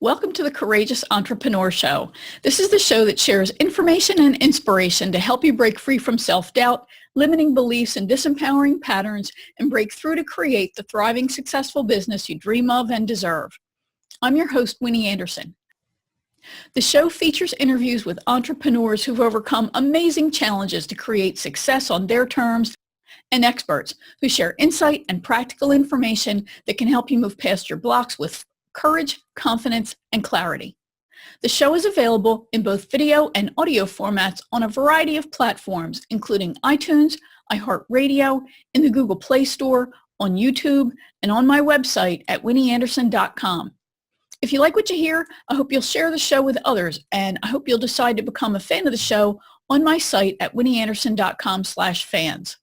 Welcome to the Courageous Entrepreneur Show. This is the show that shares information and inspiration to help you break free from self-doubt, limiting beliefs, and disempowering patterns, and break through to create the thriving, successful business you dream of and deserve. I'm your host, Winnie Anderson. The show features interviews with entrepreneurs who've overcome amazing challenges to create success on their terms, and experts who share insight and practical information that can help you move past your blocks with courage, confidence, and clarity. The show is available in both video and audio formats on a variety of platforms, including iTunes, iHeartRadio, in the Google Play Store, on YouTube, and on my website at winnieanderson.com. If you like what you hear, I hope you'll share the show with others, and I hope you'll decide to become a fan of the show on my site at winnieanderson.com/fans.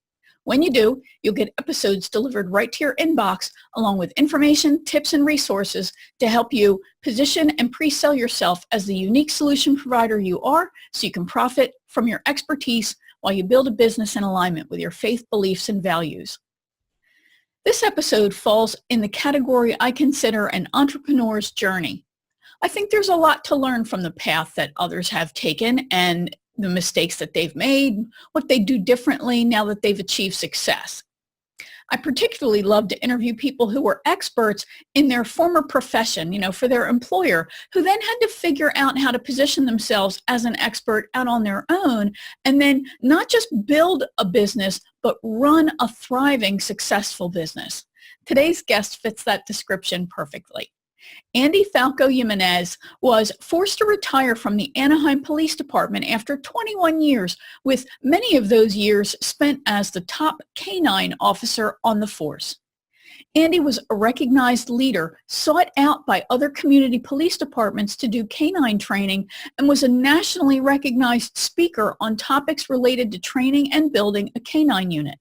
When you do, you'll get episodes delivered right to your inbox, along with information, tips, and resources to help you position and pre-sell yourself as the unique solution provider you are, so you can profit from your expertise while you build a business in alignment with your faith, beliefs, and values. This episode falls in the category I consider an entrepreneur's journey. I think there's a lot to learn from the path that others have taken and the mistakes that they've made, what they do differently now that they've achieved success. I particularly love to interview people who were experts in their former profession, for their employer, who then had to figure out how to position themselves as an expert out on their own, and then not just build a business, but run a thriving, successful business. Today's guest fits that description perfectly. Andy Falco Jimenez was forced to retire from the Anaheim Police Department after 21 years, with many of those years spent as the top canine officer on the force. Andy was a recognized leader, sought out by other community police departments to do canine training, and was a nationally recognized speaker on topics related to training and building a canine unit.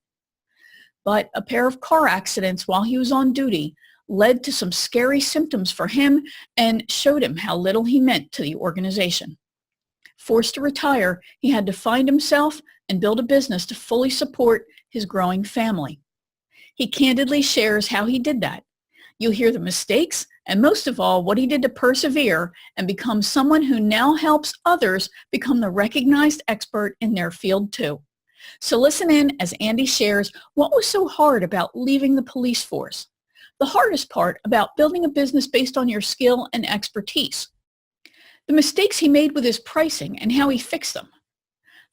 But a pair of car accidents while he was on duty led to some scary symptoms for him and showed him how little he meant to the organization. Forced to retire, he had to find himself and build a business to fully support his growing family. He candidly shares how he did that. You'll hear the mistakes and, most of all, what he did to persevere and become someone who now helps others become the recognized expert in their field too. So listen in as Andy shares what was so hard about leaving the police force, the hardest part about building a business based on your skill and expertise, the mistakes he made with his pricing and how he fixed them,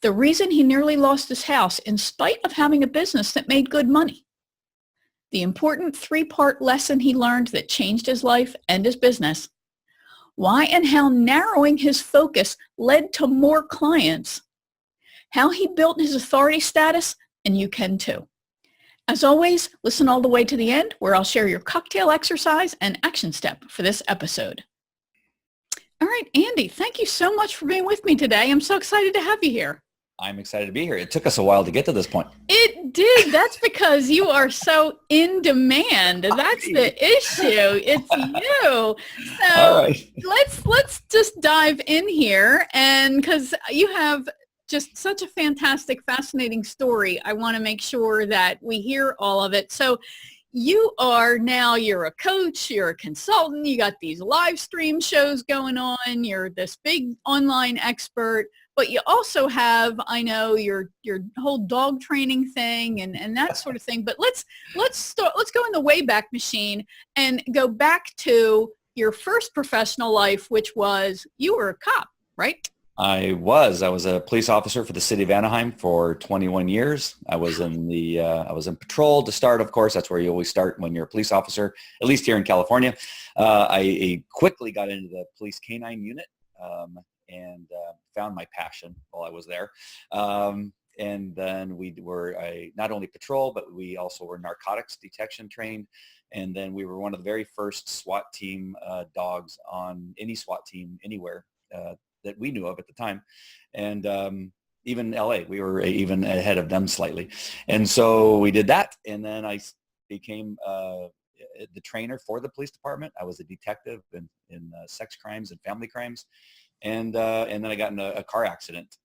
the reason he nearly lost his house in spite of having a business that made good money, the important 3-part lesson he learned that changed his life and his business, why and how narrowing his focus led to more clients, how he built his authority status, and you can too. As always, listen all the way to the end, where I'll share your cocktail exercise and action step for this episode. All right, Andy, thank you so much for being with me today. I'm so excited to have you here. I'm excited to be here. It took us a while to get to this point. It did. That's because you are so in demand. That's the issue. It's you. So All right. let's just dive in here, and because you have just such a fantastic, fascinating story. I want to make sure that we hear all of it. So you're a coach, you're a consultant, you got these live stream shows going on, you're this big online expert, but you also have, I know, your whole dog training thing and that sort of thing. But let's go in the Wayback Machine and go back to your first professional life, which was you were a cop, right? I was a police officer for the city of Anaheim for 21 years. I was in patrol to start, of course. That's where you always start when you're a police officer, at least here in California. I quickly got into the police canine unit and found my passion while I was there. And then we were not only patrol, but we also were narcotics detection trained. And then we were one of the very first SWAT team dogs on any SWAT team anywhere that we knew of at the time. And even LA, we were even ahead of them slightly. And so we did that. And then I became the trainer for the police department. I was a detective in sex crimes and family crimes. And then I got in a car accident.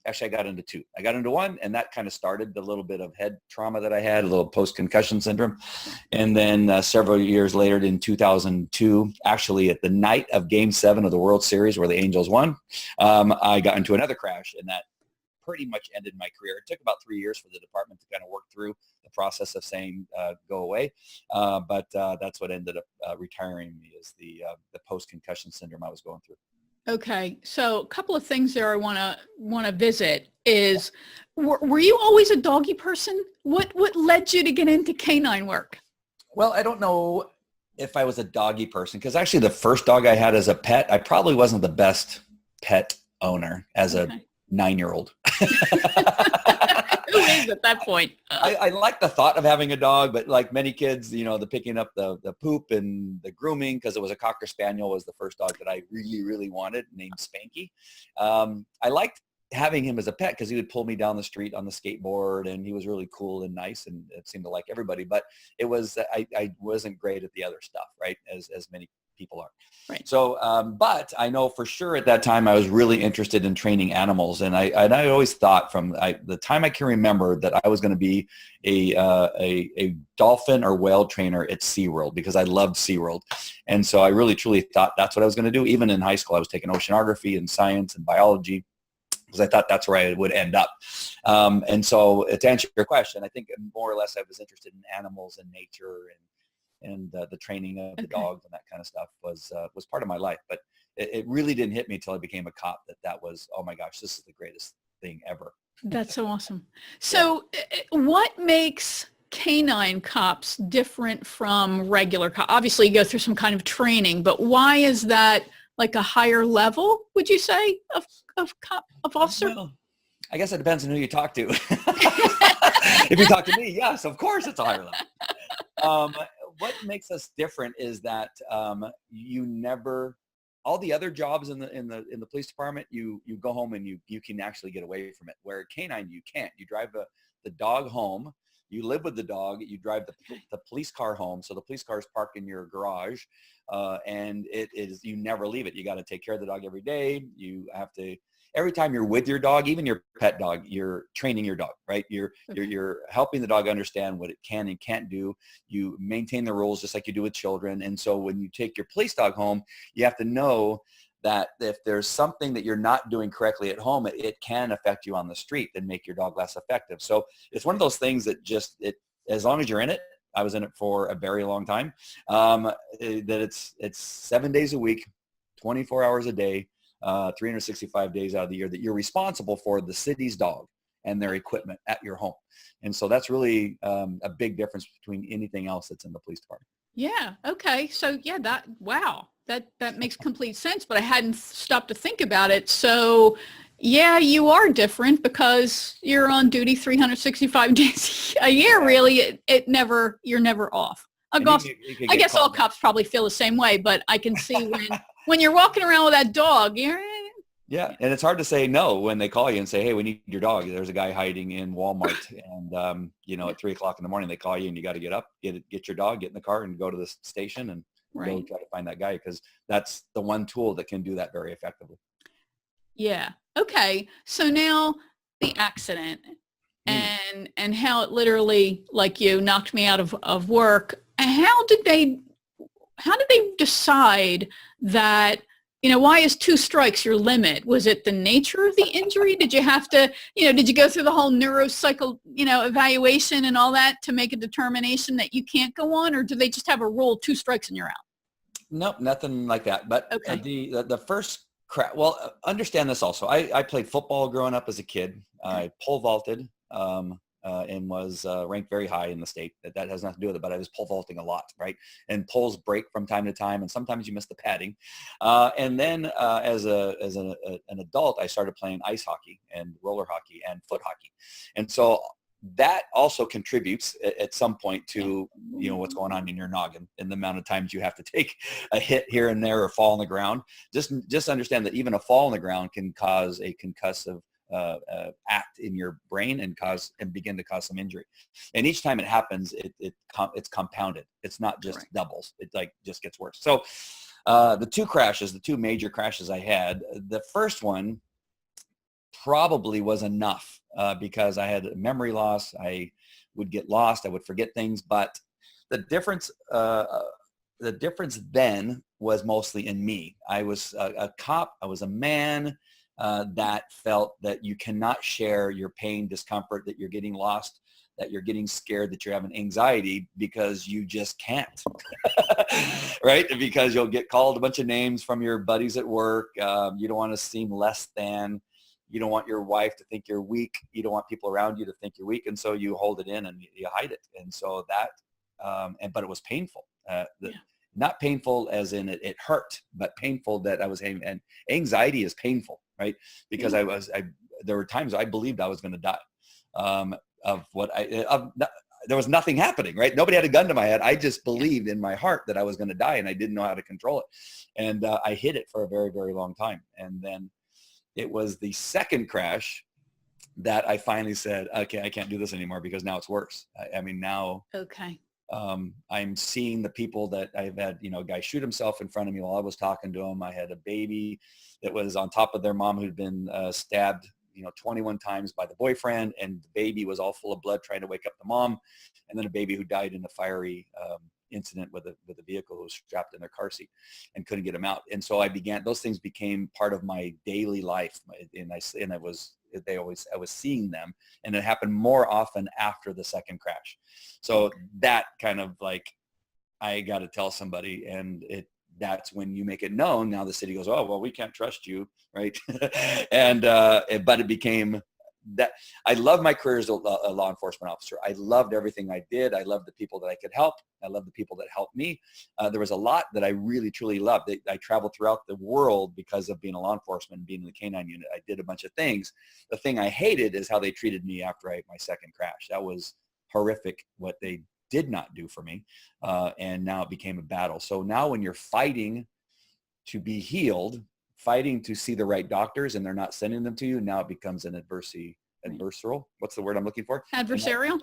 Actually, I got into two. I got into one, and that kind of started the little bit of head trauma that I had, a little post-concussion syndrome. And then several years later, in 2002, actually at the night of Game 7 of the World Series where the Angels won, I got into another crash, and that pretty much ended my career. It took about 3 years for the department to kind of work through the process of saying go away. But that's what ended up retiring me, is the post-concussion syndrome I was going through. Okay, so a couple of things there I want to visit is, were you always a doggy person? What led you to get into canine work? Well, I don't know if I was a doggy person, because actually the first dog I had as a pet, I probably wasn't the best pet owner as a 9-year-old. Who is at that point? I like the thought of having a dog, but like many kids, the picking up the poop and the grooming, because it was a Cocker Spaniel, was the first dog that I really, really wanted, named Spanky. I liked having him as a pet because he would pull me down the street on the skateboard, and he was really cool and nice, and it seemed to like everybody. But it was, I wasn't great at the other stuff, right? As many people are. Right. So, but I know for sure at that time I was really interested in training animals, and I always thought from the time I can remember that I was going to be a dolphin or whale trainer at SeaWorld, because I loved SeaWorld, and so I really truly thought that's what I was going to do. Even in high school, I was taking oceanography and science and biology, because I thought that's where I would end up. And so to answer your question, I think more or less I was interested in animals and nature, and the training of the dogs and that kind of stuff was part of my life. But it really didn't hit me until I became a cop that was, oh my gosh, this is the greatest thing ever. That's so awesome. So what makes canine cops different from regular cops? Obviously you go through some kind of training, but why is that like a higher level, would you say, of officer? Well, I guess it depends on who you talk to. If you talk to me, yes, of course it's a higher level. What makes us different is that you never, all the other jobs in the police department, you go home and you can actually get away from it. Where canine, you can't. You drive the dog home, you live with the dog, you drive the police car home. So the police car is parked in your garage, and it is, you never leave it. You got to take care of the dog every day. You have to, every time you're with your dog, even your pet dog, you're training your dog, right? You're helping the dog understand what it can and can't do. You maintain the rules just like you do with children. And so when you take your police dog home, you have to know that if there's something that you're not doing correctly at home, it can affect you on the street and make your dog less effective. So it's one of those things that just, as long as you're in it, I was in it for a very long time, that it's 7 days a week, 24 hours a day, 365 days out of the year, that you're responsible for the city's dog and their equipment at your home. And so that's really a big difference between anything else that's in the police department. Yeah. Okay. So yeah, that makes complete sense, but I hadn't stopped to think about it. So yeah, you are different because you're on duty 365 days a year. Really, you're never off. I guess all cops probably feel the same way, but I can see when you're walking around with that dog, yeah, and it's hard to say no when they call you and say, hey, we need your dog. There's a guy hiding in Walmart, and at 3:00 in the morning they call you, and you got to get up, get your dog, get in the car, and go to the station and go try to find that guy, because that's the one tool that can do that very effectively. Yeah. Okay. So now the accident and how it literally, like you, knocked me out of work. How did they decide that, why is 2 strikes your limit? Was it the nature of the injury? Did you have to, did you go through the whole neuropsycho, evaluation and all that to make a determination that you can't go on, or do they just have a rule, 2 strikes and you're out? Nope, nothing like that. But okay. The first crash, well, understand this also. I played football growing up as a kid. I pole vaulted and was ranked very high in the state. That has nothing to do with it, but I was pole vaulting a lot, right? And poles break from time to time, and sometimes you miss the padding. And then as an adult, I started playing ice hockey and roller hockey and foot hockey. And so that also contributes at some point to, what's going on in your noggin and the amount of times you have to take a hit here and there or fall on the ground. Just understand that even a fall on the ground can cause a concussive act in your brain and begin to cause some injury. And each time it happens, it's compounded. It's not just Correct. doubles. It like just gets worse. So the two major crashes I had, the first one probably was enough because I had memory loss. I would get lost. I would forget things. But the difference then was mostly in me. I was a cop. I was a man that felt that you cannot share your pain, discomfort, that you're getting lost, that you're getting scared, that you're having anxiety, because you just can't, right? Because you'll get called a bunch of names from your buddies at work. You don't want to seem less than. You don't want your wife to think you're weak. You don't want people around you to think you're weak. And so you hold it in and you hide it. And so that, but it was painful. Not painful as in it hurt, but painful that I was having, and anxiety is painful, right? Because there were times I believed I was going to die there was nothing happening, right? Nobody had a gun to my head. I just believed in my heart that I was going to die, and I didn't know how to control it. And I hid it for a very, very long time. And then it was the second crash that I finally said, okay, I can't do this anymore, because now it's worse. I mean, now Okay. I'm seeing the people that I've had, a guy shoot himself in front of me while I was talking to him. I had a baby that was on top of their mom who'd been stabbed 21 times by the boyfriend, and the baby was all full of blood trying to wake up the mom. And then a baby who died in a fiery incident with a vehicle who was strapped in their car seat and couldn't get him out. And so those things became part of my daily life. I was seeing them, and it happened more often after the second crash. So that kind of like, I got to tell somebody, and that's when you make it known. Now the city goes, oh, well, we can't trust you, right? But it became that. I love my career as a law enforcement officer. I loved everything I did. I loved the people that I could help. I loved the people that helped me. There was a lot that I really, truly loved. I traveled throughout the world because of being a law enforcement and being in the canine unit. I did a bunch of things. The thing I hated is how they treated me after my second crash. That was horrific, what they did not do for me. And now it became a battle. So now when you're fighting to be healed, fighting to see the right doctors, and they're not sending them to you, now it becomes an adversarial. What's the word I'm looking for? Adversarial?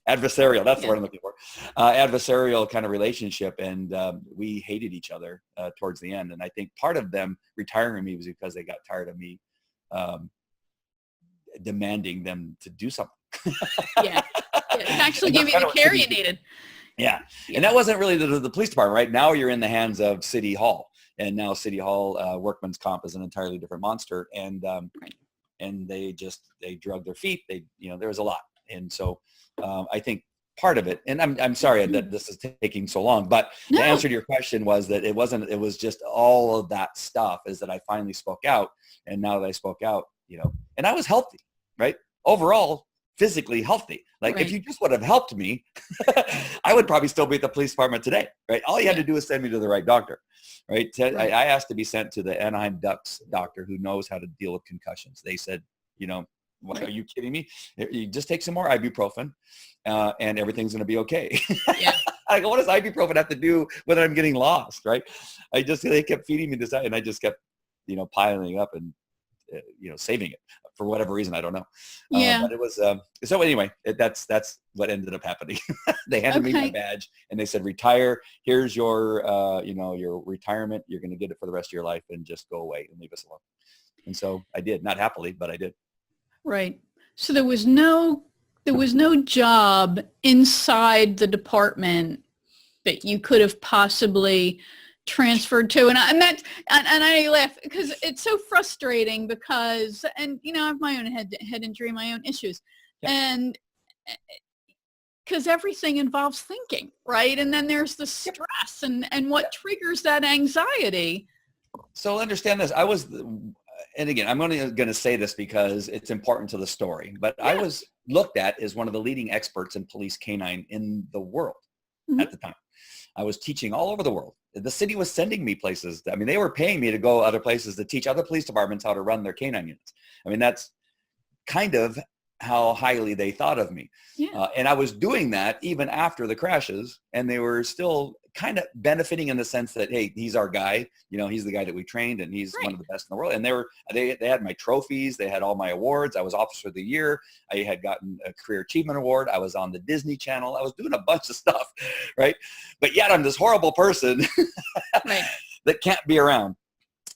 Adversarial. That's the word I'm looking for. Adversarial kind of relationship. And we hated each other towards the end. And I think part of them retiring me was because they got tired of me demanding them to do something. Yeah. To actually give you the care you needed. Yeah. And that wasn't really the police department, right? Now you're in the hands of City Hall. And now City Hall, workman's comp is an entirely different monster. And and they drug their feet. There was a lot. And so I think part of it, and I'm sorry that this is taking so long, but the answer to your question was that it was just all of that stuff, is that I finally spoke out. And now that I spoke out, and I was healthy, right? Overall, physically healthy. Like if you just would have helped me, I would probably still be at the police department today, right? All you had to do is send me to the right doctor, right? I asked to be sent to the Anaheim Ducks doctor who knows how to deal with concussions. They said, what, are you kidding me? You just take some more ibuprofen and everything's going to be okay. Yeah. I go, what does ibuprofen have to do with I'm getting lost, right? They kept feeding me this, and I just kept, piling up and, saving it for whatever reason. I don't know. Yeah. But it was, so anyway, that's what ended up happening. They handed me my badge and they said, retire. Here's your, your retirement. You're going to get it for the rest of your life, and just go away and leave us alone. And so I did, not happily, but I did. Right. So there was no job inside the department that you could have possibly transferred to, and I laugh because it's so frustrating because, and I have my own head injury, my own issues, and because everything involves thinking, right? And then there's the stress and what triggers that anxiety. So understand this. And again, I'm only going to say this because it's important to the story, but I was looked at as one of the leading experts in police canine in the world at the time. I was teaching all over the world. The city was sending me places. I mean, they were paying me to go other places to teach other police departments how to run their canine units. I mean, that's kind of how highly they thought of me. Yeah. And I was doing that even after the crashes, and they were still kind of benefiting in the sense that, hey, he's our guy. He's the guy that we trained, and he's one of the best in the world. And they had my trophies. They had all my awards. I was Officer of the Year. I had gotten a Career Achievement Award. I was on the Disney Channel. I was doing a bunch of stuff, right? But yet I'm this horrible person Right. that can't be around.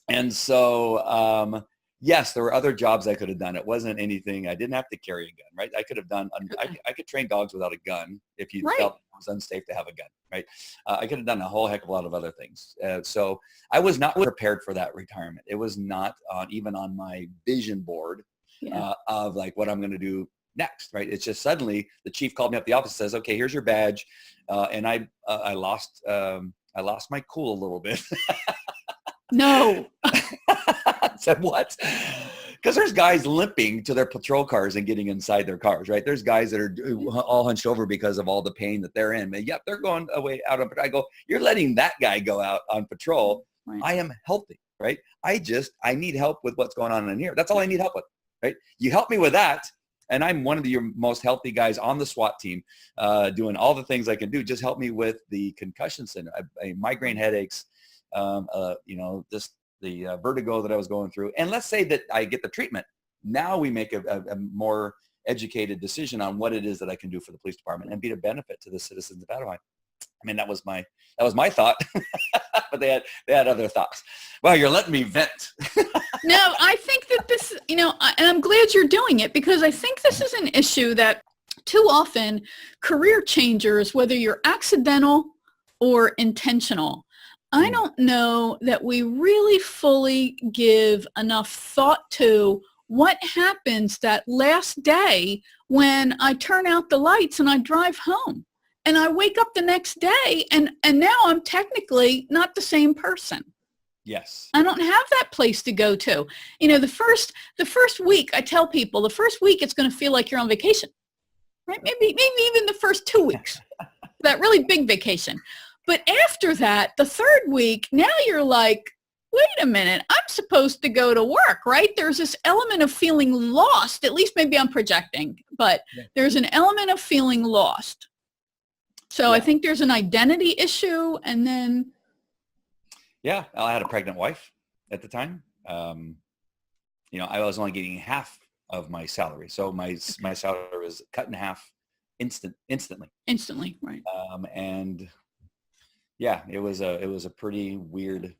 And so, yes, there were other jobs I could have done. It wasn't anything. I didn't have to carry a gun, right? I could have done, I could train dogs without a gun if you felt it was unsafe to have a gun, right? I could have done a whole heck of a lot of other things. So I was not prepared for that retirement. It was not even on my vision board of like what I'm going to do next, right? It's just suddenly the chief called me up the office and says, okay, here's your badge. And I lost my cool a little bit. No. Said what? Because there's guys limping to their patrol cars and getting inside their cars, right? There's guys that are all hunched over because of all the pain that they're in. And yep, they're going away out on patrol. I go, you're letting that guy go out on patrol. Right. I am healthy, right? I need help with what's going on in here. That's all I need help with, right? You help me with that, and I'm one of your most healthy guys on the SWAT team, doing all the things I can do. Just help me with the concussion syndrome, migraine headaches, just the vertigo that I was going through. And let's say that I get the treatment. Now we make a more educated decision on what it is that I can do for the police department and be a benefit to the citizens of Anaheim. I mean, that was my thought, but they had other thoughts. Well, you're letting me vent. No, I think that this, and I'm glad you're doing it, because I think this is an issue that too often career changers, whether you're accidental or intentional, I don't know that we really fully give enough thought to what happens that last day when I turn out the lights and I drive home and I wake up the next day and now I'm technically not the same person. Yes. I don't have that place to go to. The first week, I tell people, the first week it's going to feel like you're on vacation, right? Maybe even the first 2 weeks, that really big vacation. But after that, the third week, now you're like, wait a minute, I'm supposed to go to work, right? There's this element of feeling lost. At least maybe I'm projecting, but there's an element of feeling lost. So I think there's an identity issue, and then. Yeah, I had a pregnant wife at the time. I was only getting half of my salary. So my salary was cut in half instantly. Instantly, right. And yeah, it was a pretty weird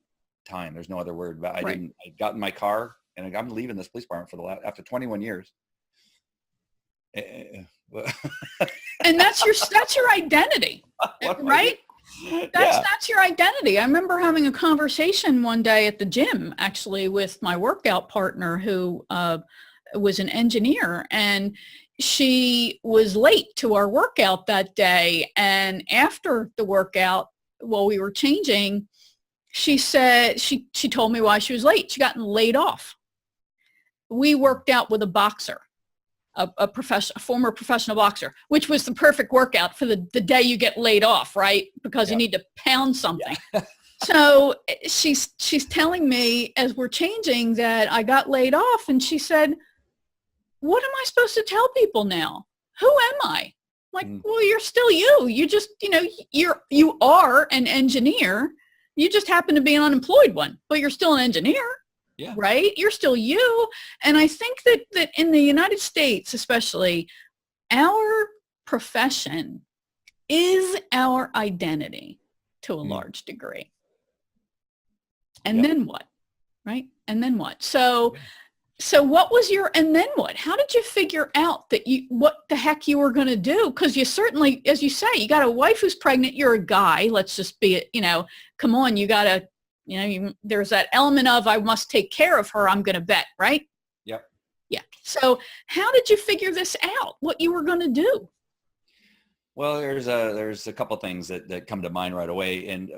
time. There's no other word. But I got in my car and I'm leaving this police department after 21 years. And that's your identity, right? That's your identity. I remember having a conversation one day at the gym, actually, with my workout partner who was an engineer, and she was late to our workout that day. And after the workout, while we were changing, she said, she told me why she was late. She gotten laid off. We worked out with a boxer, a former professional boxer, which was the perfect workout for the day you get laid off, right? Because you need to pound something. Yeah. So she's telling me as we're changing that I got laid off, and she said, what am I supposed to tell people now? Who am I? Like, well, you're still you. You just, you are an engineer. You just happen to be an unemployed one, but you're still an engineer. Yeah. Right? You're still you. And I think that in the United States, especially, our profession is our identity to a large degree. And then what? Right? And then what? So what was and then what? How did you figure out that what the heck you were going to do? Because you certainly, as you say, you got a wife who's pregnant. You're a guy. Let's just be, come on, you got to, there's that element of, I must take care of her, I'm going to bet, right? Yep. Yeah. So how did you figure this out, what you were going to do? Well, there's a couple things that come to mind right away. And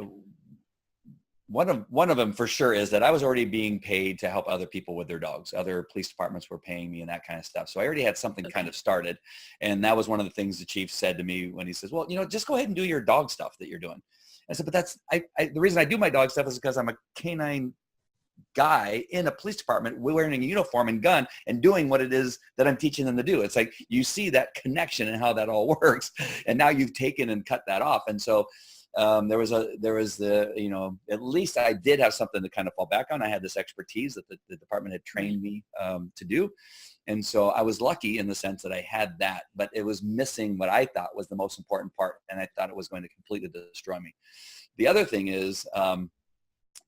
one of them for sure is that I was already being paid to help other people with their dogs. Other police departments were paying me and that kind of stuff. So I already had something kind of started. And that was one of the things the chief said to me when he says, well, just go ahead and do your dog stuff that you're doing. I said, but the reason I do my dog stuff is because I'm a canine guy in a police department wearing a uniform and gun and doing what it is that I'm teaching them to do. It's like you see that connection and how that all works, and now you've taken and cut that off. And so there was the, you know, at least I did have something to kind of fall back on. I had this expertise that the department had trained me to do. And so I was lucky in the sense that I had that, but it was missing what I thought was the most important part. And I thought it was going to completely destroy me. The other thing is,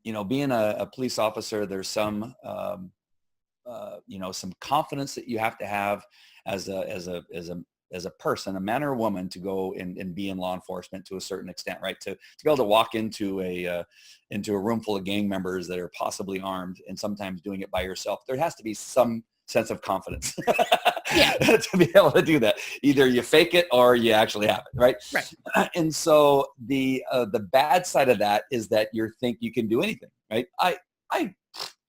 you know, being a police officer, there's some, you know, some confidence that you have to have as a person, a man or a woman, to go and be in law enforcement to a certain extent, right? To be able to walk into a room full of gang members that are possibly armed, and sometimes doing it by yourself. There has to be some sense of confidence to be able to do that. Either you fake it or you actually have it, right? Right. And so the bad side of that is that you think you can do anything, right? I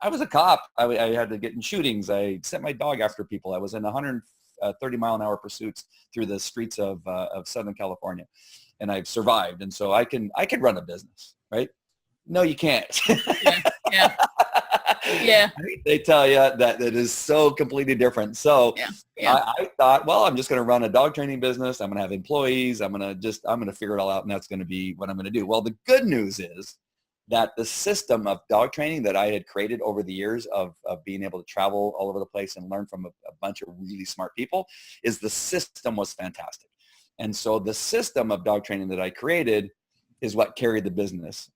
was a cop. I had to get in shootings. I sent my dog after people. I was in 130-mile-an-hour pursuits through the streets of Southern California, and I've survived. And so I can run a business, right? No, you can't. Yeah. Yeah. They tell you that it is so completely different. So I thought, well, I'm just going to run a dog training business. I'm going to have employees. I'm going to figure it all out, and that's going to be what I'm going to do. Well, the good news is that the system of dog training that I had created over the years of being able to travel all over the place and learn from a bunch of really smart people, is the system was fantastic. And so the system of dog training that I created is what carried the business.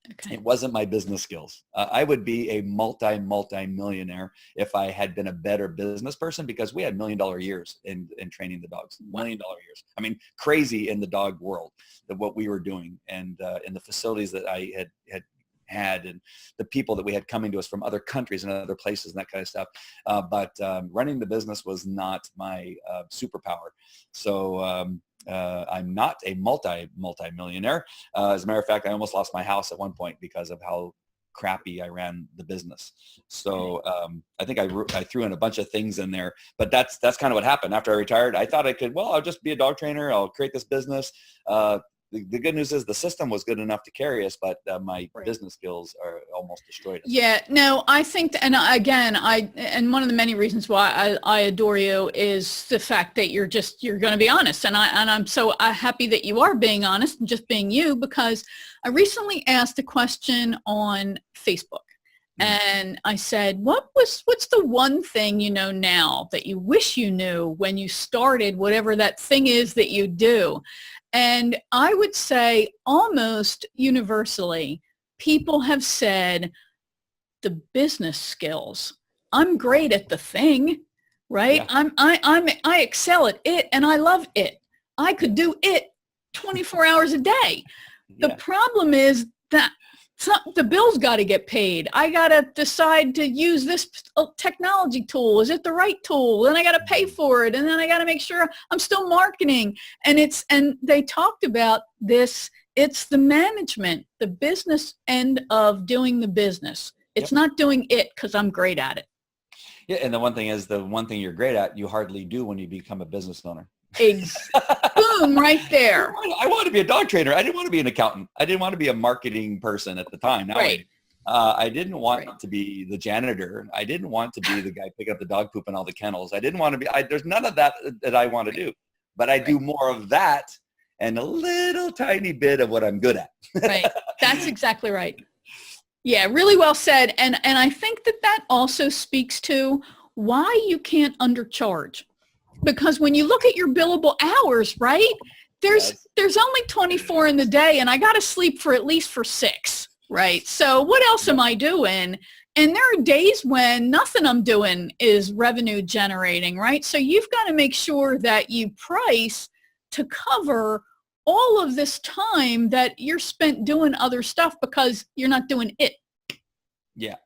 Okay. It wasn't my business skills. I would be a multi-millionaire if I had been a better business person, because we had $1 million years in training the dogs. $1 million years. I mean, crazy in the dog world, that what we were doing, and in the facilities that I had, and the people that we had coming to us from other countries and other places and that kind of stuff. But running the business was not my superpower. So I'm not a multi-millionaire. As a matter of fact, I almost lost my house at one point because of how crappy I ran the business. So I think I threw in a bunch of things in there, but that's kind of what happened after I retired. I thought I could, well, I'll just be a dog trainer. I'll create this business. The good news is the system was good enough to carry us, but my business skills are almost destroyed us. Yeah, no, I think, and again, and one of the many reasons why I adore you is the fact that you're going to be honest. And I'm so happy that you are being honest and just being you, because I recently asked a question on Facebook. And I said, what's the one thing you know now that you wish you knew when you started whatever that thing is that you do? And I would say almost universally, people have said the business skills. I'm great at the thing, right? Yeah. I excel at it, and I love it. I could do it 24 hours a day. Yeah. The problem is that the bills got to get paid. I got to decide to use this technology tool. Is it the right tool? Then I got to pay for it. And then I got to make sure I'm still marketing. And they talked about this. It's the management, the business end of doing the business. It's not doing it because I'm great at it. Yeah. And the one thing is, the one thing you're great at, you hardly do when you become a business owner. Boom, right there. I wanted to be a dog trainer. I didn't want to be an accountant. I didn't want to be a marketing person at the time. Right. I didn't want to be the janitor. I didn't want to be the guy picking up the dog poop in all the kennels. I didn't want to be, there's none of that I want to do, but I do more of that and a little tiny bit of what I'm good at. Right. That's exactly right. Yeah, really well said. And I think that also speaks to why you can't undercharge. Because when you look at your billable hours, right, there's only 24 in the day, and I got to sleep for at least 6, right? So what else am I doing? And there are days when nothing I'm doing is revenue generating, right? So you've got to make sure that you price to cover all of this time that you're spent doing other stuff because you're not doing it. Yeah.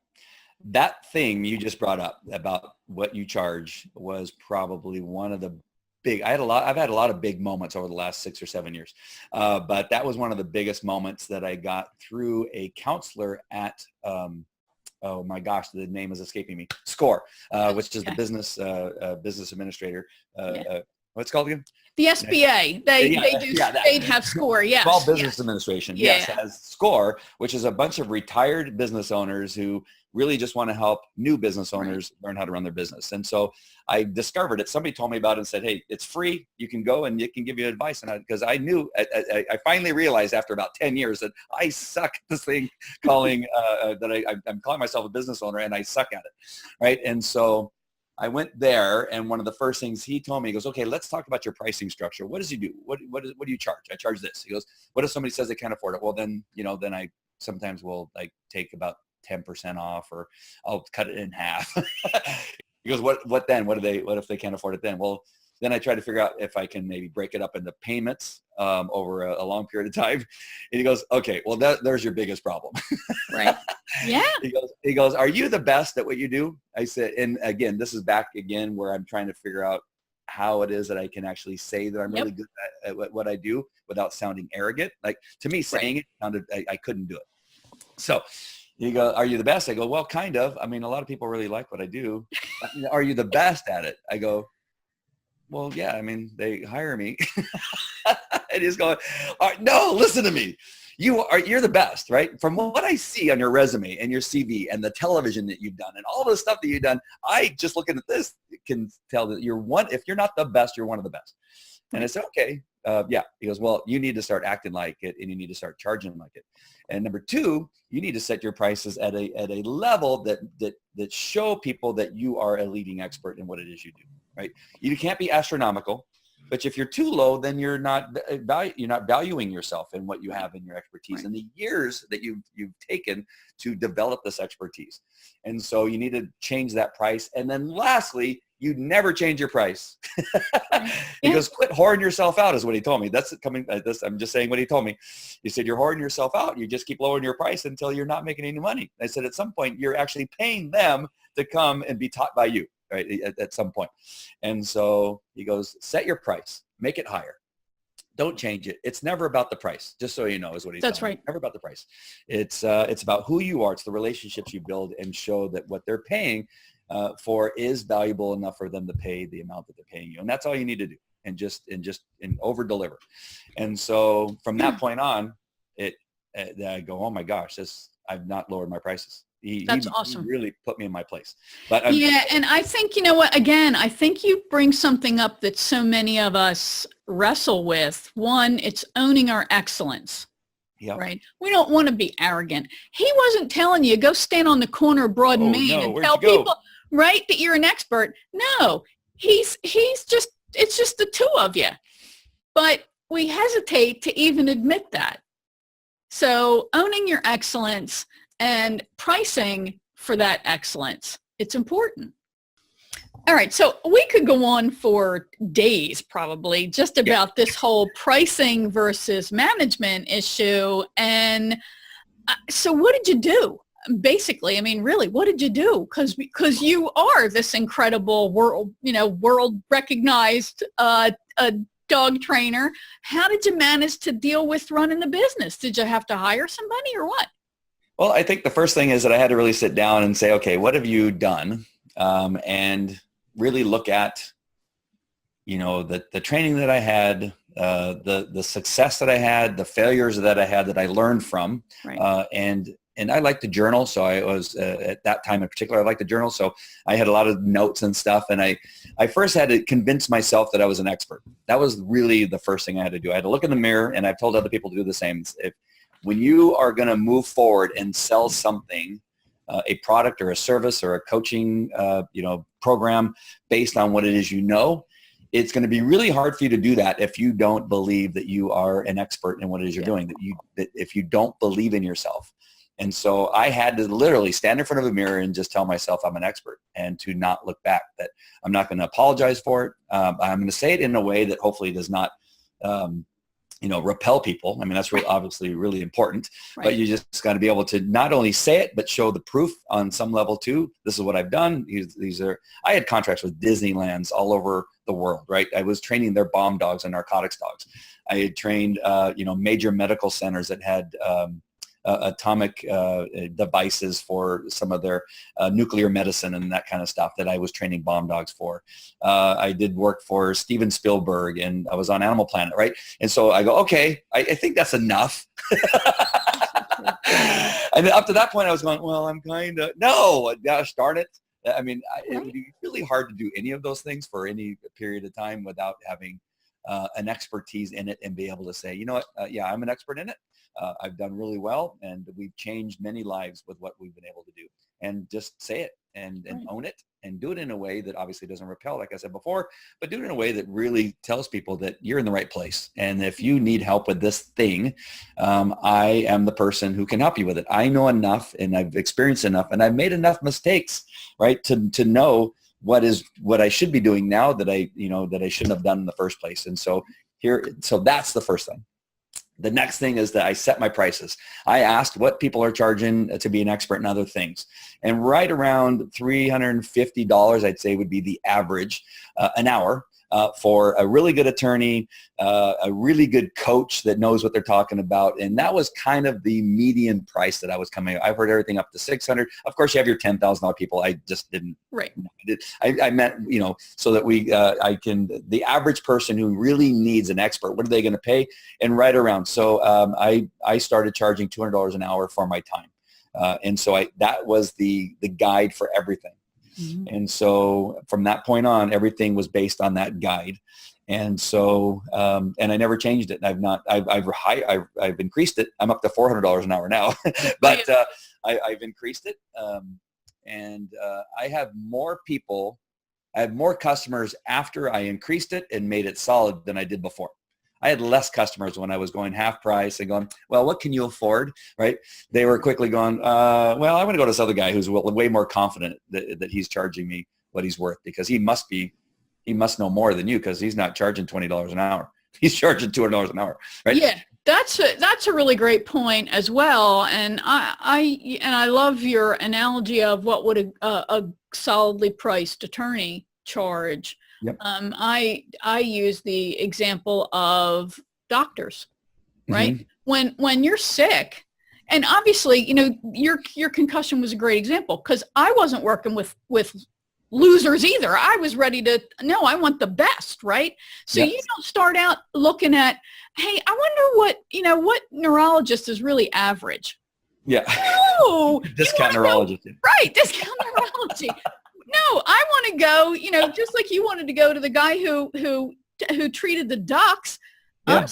That thing you just brought up about what you charge was probably one of the big, I've had a lot of big moments over the last 6 or 7 years. But that was one of the biggest moments that I got through a counselor at, oh my gosh, the name is escaping me, SCORE, which is the business administrator what's it called again? The SBA, they'd have SCORE, yes. Small Business Administration, yes, Yeah. has SCORE, which is a bunch of retired business owners who really just want to help new business owners learn how to run their business. And so I discovered it. Somebody told me about it and said, hey, it's free. You can go and it can give you advice. And because I knew, I finally realized after about 10 years that I suck at this thing calling, I'm calling myself a business owner and I suck at it, right? And so I went there, and one of the first things he told me, he goes, okay, let's talk about your pricing structure. What does he do? What do you charge? I charge this. He goes, what if somebody says they can't afford it? Well, then, then I sometimes will like take about 10% off, or I'll cut it in half. He goes, what then? What if they can't afford it then? Well, then I try to figure out if I can maybe break it up into payments over a long period of time. And he goes, okay, well, there's your biggest problem. Right. Yeah. He goes, are you the best at what you do? I said, and again, this is back again where I'm trying to figure out how it is that I can actually say that I'm really good at what I do without sounding arrogant. Like, to me, saying it sounded, I couldn't do it. So you go, are you the best? I go, well, kind of. I mean, a lot of people really like what I do. Are you the best at it? I go, well, yeah, I mean, they hire me. And he's going, all right, no, listen to me. You're the best, right? From what I see on your resume and your CV and the television that you've done and all the stuff that you've done, I just looking at this can tell that you're one. If you're not the best, you're one of the best. And I said, okay, yeah. He goes, well, you need to start acting like it, and you need to start charging like it. And number two, you need to set your prices at a level that show people that you are a leading expert in what it is you do, right? You can't be astronomical. But if you're too low, then you're not valuing yourself and what you have in your expertise and the years that you've taken to develop this expertise. And so you need to change that price. And then lastly, you never change your price. He goes, quit whoring yourself out is what he told me. I'm just saying what he told me. He said, you're whoring yourself out. You just keep lowering your price until you're not making any money. I said, at some point, you're actually paying them to come and be taught by you. Right, at some point. And so he goes, set your price, make it higher. Don't change it. It's never about the price, just so you know, is what he's telling me. Never about the price. It's about who you are. It's the relationships you build and show that what they're paying for is valuable enough for them to pay the amount that they're paying you. And that's all you need to do, and over deliver. And so from that point on, I go, oh my gosh, I've not lowered my prices. That's awesome. He really put me in my place. But and I think, you know what, again, I think you bring something up that so many of us wrestle with. One, it's owning our excellence. Yep. Right. We don't want to be arrogant. He wasn't telling you, go stand on the corner of Broad and Main and tell people, right, that you're an expert. No, it's just the two of you. But we hesitate to even admit that. So owning your excellence and pricing for that excellence, it's important. All right, so we could go on for days probably just about this whole pricing versus management issue. And so what did you do? Basically, I mean, really, what did you do? Because you are this incredible world recognized dog trainer. How did you manage to deal with running the business? Did you have to hire somebody or what? Well, I think the first thing is that I had to really sit down and say, okay, what have you done? And really look at, the training that I had, the success that I had, the failures that I had that I learned from. Right. And I like to journal. So I was, at that time in particular, I liked to journal. So I had a lot of notes and stuff. And I first had to convince myself that I was an expert. That was really the first thing I had to do. I had to look in the mirror, and I've told other people to do the same. When you are going to move forward and sell something, a product or a service or a coaching, program based on what it is, it's going to be really hard for you to do that if you don't believe that you are an expert in what it is you're doing, that if you don't believe in yourself. And so I had to literally stand in front of a mirror and just tell myself I'm an expert, and to not look back, that I'm not going to apologize for it. I'm going to say it in a way that hopefully does not, repel people. I mean, that's really obviously really important, but you just got to be able to not only say it, but show the proof on some level too. This is what I've done. I had contracts with Disneylands all over the world, right? I was training their bomb dogs and narcotics dogs. I had trained, major medical centers that had atomic devices for some of their nuclear medicine and that kind of stuff that I was training bomb dogs for. I did work for Steven Spielberg, and I was on Animal Planet, right? And so I go, okay, I think that's enough. And then up to that point, I was going, well, I'm kind of, no, gosh darn it. I mean, it would be really hard to do any of those things for any period of time without having an expertise in it and be able to say, you know what, yeah, I'm an expert in it. I've done really well, and we've changed many lives with what we've been able to do. And just say it and own it, and do it in a way that obviously doesn't repel, like I said before, but do it in a way that really tells people that you're in the right place. And if you need help with this thing, I am the person who can help you with it. I know enough, and I've experienced enough, and I've made enough mistakes, right, to know what I should be doing now that I shouldn't have done in the first place. And so that's the first thing. The next thing is that I set my prices. I asked what people are charging to be an expert in other things. And right around $350, I'd say, would be the average an hour for a really good attorney, a really good coach that knows what they're talking about. And that was kind of the median price that I was coming. I've heard everything up to $600. Of course, you have your $10,000 people. I just didn't. Right. I meant, so that the average person who really needs an expert, what are they going to pay? And right around. So I started charging $200 an hour for my time. And so that was the guide for everything. Mm-hmm. And so from that point on, everything was based on that guide. And so, and I never changed it. I've increased it. I'm up to $400 an hour now, but I've increased it. And I have more customers after I increased it and made it solid than I did before. I had less customers when I was going half price and going, well, what can you afford, right? They were quickly going, well, I want to go to this other guy who's way more confident that he's charging me what he's worth, because he must know more than you, because he's not charging $20 an hour. He's charging $200 an hour, right? Yeah, that's a really great point as well. And I love your analogy of what would a solidly priced attorney charge. Yep. I use the example of doctors, right? Mm-hmm. When you're sick, and obviously, your concussion was a great example, because I wasn't working with losers either. I was ready to, no, I want the best, right? So yes. You don't start out looking at, hey, I wonder what neurologist is really average. Yeah. No. Discount neurologist. Right. Discount neurology. No, I want to go, just like you wanted to go to the guy who treated the ducks. Yeah.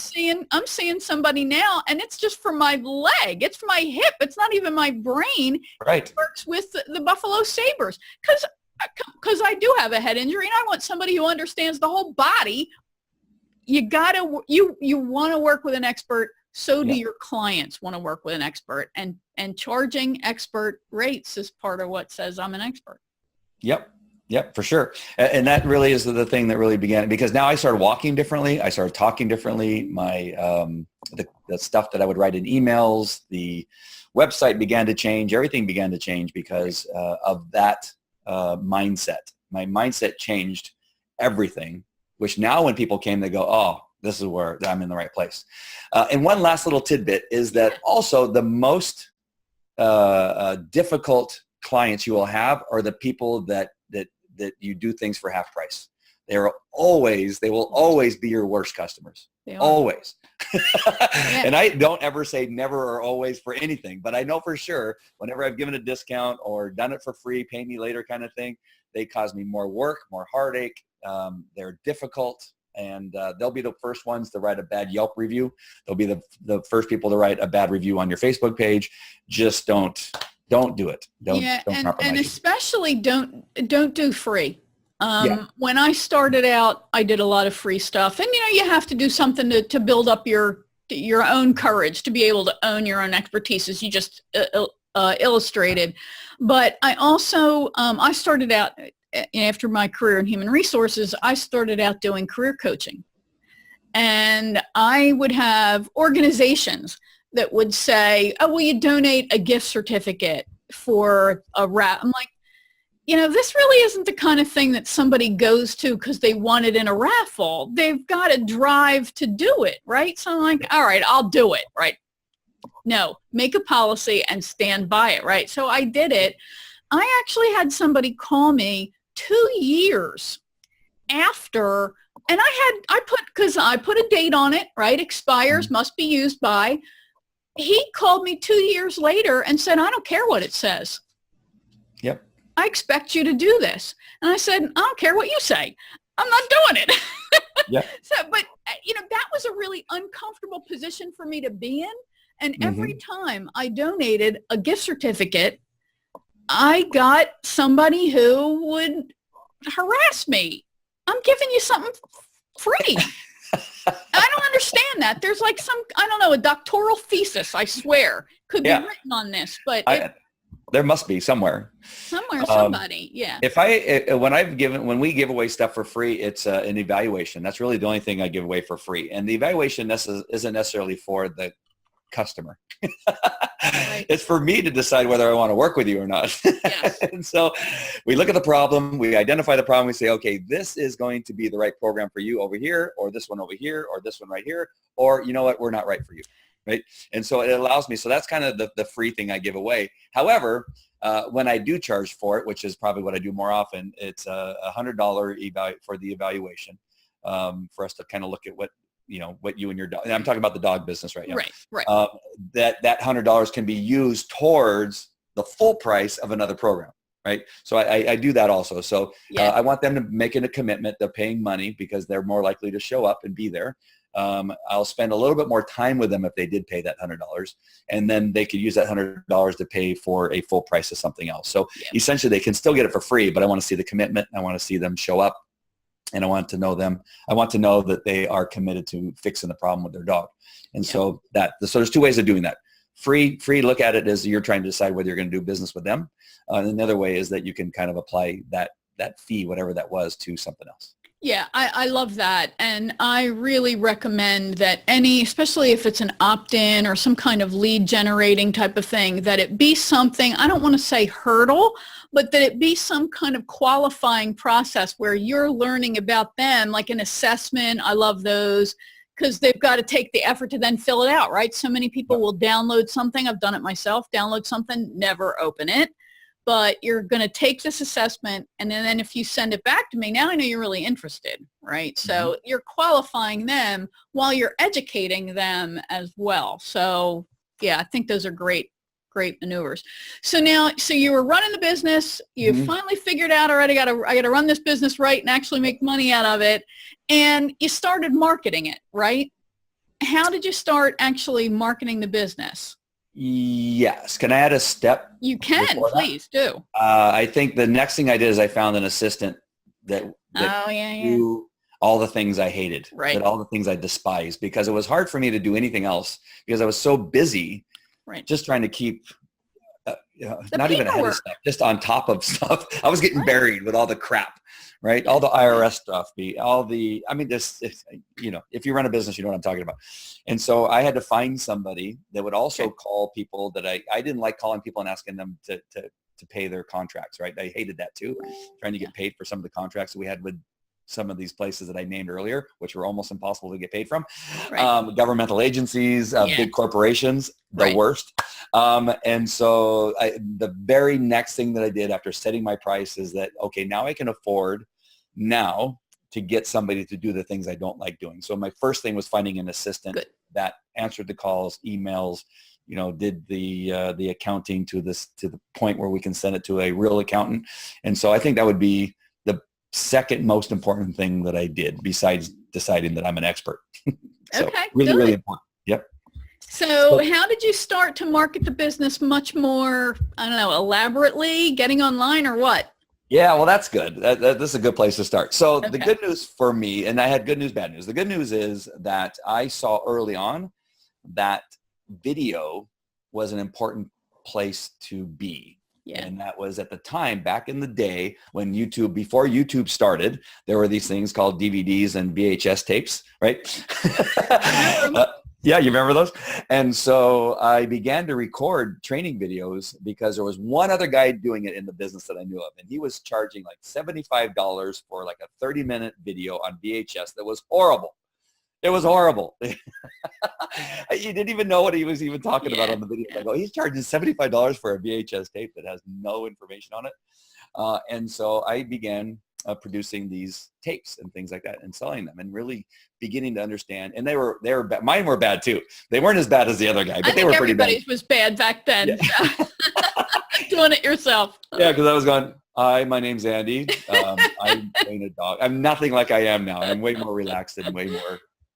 I'm seeing somebody now, and it's just for my leg. It's for my hip. It's not even my brain. Right. It works with the Buffalo Sabres, because I do have a head injury, and I want somebody who understands the whole body. You want to work with an expert. So do your clients want to work with an expert, and charging expert rates is part of what says I'm an expert. Yep, for sure. And that really is the thing that really began, because now I started walking differently. I started talking differently. My the stuff that I would write in emails, the website began to change. Everything began to change because of that mindset. My mindset changed everything, which now when people came, they go, oh, this is where I'm in the right place. And one last little tidbit is that also the most difficult clients you will have are the people that you do things for half price. They will always be your worst customers. Always. Yeah. And I don't ever say never or always for anything, but I know for sure whenever I've given a discount or done it for free, pay me later kind of thing, they cause me more work, more heartache. They're difficult, and they'll be the first ones to write a bad Yelp review. They'll be the first people to write a bad review on your Facebook page. Just don't do it. Don't compromise. And especially don't do free. When I started out, I did a lot of free stuff, and you have to do something to build up your own courage to be able to own your own expertise, as you just illustrated. But I also I started out after my career in human resources. I started out doing career coaching, and I would have organizations that would say, oh, will you donate a gift certificate for a wrap? I'm like, this really isn't the kind of thing that somebody goes to because they want it in a raffle. They've got a drive to do it, right? So I'm like, all right, I'll do it, right? No, make a policy and stand by it, right? So I did it. I actually had somebody call me 2 years after, and because I put a date on it, right? Expires, must be used by. He called me 2 years later and said, I don't care what it says. Yep. I expect you to do this. And I said, I don't care what you say. I'm not doing it. Yeah. So, but that was a really uncomfortable position for me to be in. And every time I donated a gift certificate, I got somebody who would harass me. I'm giving you something free. I don't understand that. There's like a doctoral thesis, I swear, could be written on this, but there must be somewhere, somebody. Yeah. When we give away stuff for free, it's an evaluation. That's really the only thing I give away for free. And the evaluation isn't necessarily for the customer. Right. It's for me to decide whether I want to work with you or not. Yes. And so we look at the problem, we identify the problem, we say, okay, this is going to be the right program for you over here, or this one over here, or this one right here, or you know what, we're not right for you. Right. And so it allows me, so that's kind of the free thing I give away. However, when I do charge for it, which is probably what I do more often, it's $100 for the evaluation, for us to kind of look at what you and your dog, and I'm talking about the dog business right now. Right. That $100 can be used towards the full price of another program. Right. So I do that also. So I want them to make a commitment. They're paying money because they're more likely to show up and be there. I'll spend a little bit more time with them if they did pay that $100, and then they could use that $100 to pay for a full price of something else. So essentially they can still get it for free, but I want to see the commitment. I want to see them show up, and I want to know them. I want to know that they are committed to fixing the problem with their dog. And so there's two ways of doing that. Free, look at it as you're trying to decide whether you're going to do business with them. And another way is that you can kind of apply that fee, whatever that was, to something else. Yeah, I love that. And I really recommend that especially if it's an opt-in or some kind of lead generating type of thing, that it be something, I don't want to say hurdle, but that it be some kind of qualifying process where you're learning about them, like an assessment. I love those because they've got to take the effort to then fill it out, right? So many people will download something. I've done it myself, download something, never open it. But you're going to take this assessment, and then if you send it back to me, now I know you're really interested, right? So you're qualifying them while you're educating them as well. So yeah, I think those are great maneuvers. So you were running the business, you finally figured out, all right, I got to run this business right and actually make money out of it. And you started marketing it, right? How did you start actually marketing the business? Yes. Can I add a step? You can, please do. I think the next thing I did is I found an assistant that knew all the things I hated, that all the things I despised, because it was hard for me to do anything else because I was so busy just trying to keep, not even ahead of stuff, just on top of stuff. I was getting buried with all the crap, right? All the IRS stuff, if you run a business, you know what I'm talking about. And so I had to find somebody that would also call people that I didn't like calling people and asking them to pay their contracts, right? I hated that too, trying to get paid for some of the contracts that we had with some of these places that I named earlier, which were almost impossible to get paid from. Governmental agencies, big corporations, the worst. And so the very next thing that I did after setting my price is that, okay, now I can afford now to get somebody to do the things I don't like doing. So my first thing was finding an assistant that answered the calls, emails, did the accounting to the point where we can send it to a real accountant. And so I think that would be the second most important thing that I did besides deciding that I'm an expert. So really important. Yep. So how did you start to market the business much more, elaborately, getting online or what? Yeah, well, that's good. This is a good place to start. So the good news for me, and I had good news, bad news. The good news is that I saw early on that video was an important place to be. Yeah. And that was at the time, back in the day when before YouTube started, there were these things called DVDs and VHS tapes, right? Yeah, you remember those? And so I began to record training videos because there was one other guy doing it in the business that I knew of. And he was charging like $75 for like a 30-minute video on VHS that was horrible. It was horrible. You didn't even know what he was even talking about on the video. Yeah. I go, he's charging $75 for a VHS tape that has no information on it. And so I began producing these tapes and things like that and selling them and really beginning to understand. And they were bad. Mine were bad too. They weren't as bad as the other guy, but they were pretty bad. Everybody's was bad back then. Yeah. Doing it yourself. Yeah, because I was going, hi, my name's Andy. I'm playing a dog. I'm nothing like I am now. I'm way more relaxed and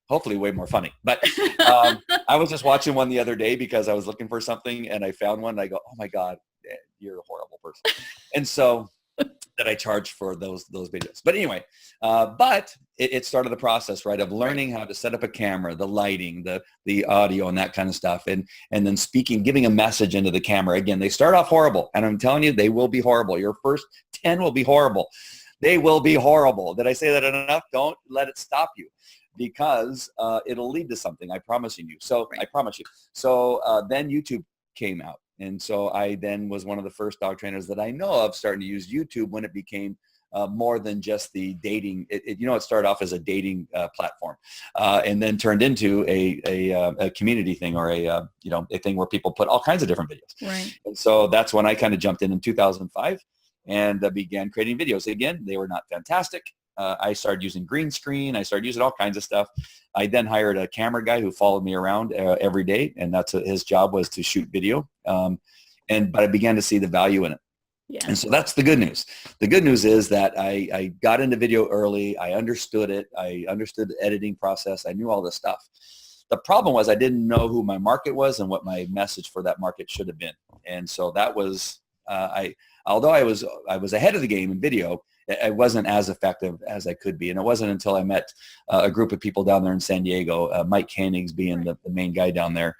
hopefully way more funny. But I was just watching one the other day because I was looking for something and I found one. And I go, oh my God, you're a horrible person. And so that I charged for those videos. But anyway, but it started the process, right, of learning how to set up a camera, the lighting, the audio and that kind of stuff. And then giving a message into the camera. Again, they start off horrible. And I'm telling you, they will be horrible. Your first 10 will be horrible. They will be horrible. Did I say that enough? Don't let it stop you, because it'll lead to something. I promise you. So I promise you. So then YouTube came out. And so I then was one of the first dog trainers that I know of starting to use YouTube when it became more than just the dating. It started off as a dating platform, and then turned into a community thing, or a thing where people put all kinds of different videos. Right. And so that's when I kind of jumped in 2005 and began creating videos. Again, they were not fantastic. I started using green screen. I started using all kinds of stuff. I then hired a camera guy who followed me around every day, and his job was to shoot video. But I began to see the value in it. Yeah. And so that's the good news. The good news is that I got into video early. I understood it. I understood the editing process. I knew all this stuff. The problem was I didn't know who my market was and what my message for that market should have been. And so that was, although I was ahead of the game in video, I wasn't as effective as I could be. And it wasn't until I met a group of people down there in San Diego, Mike Hannings being the main guy down there,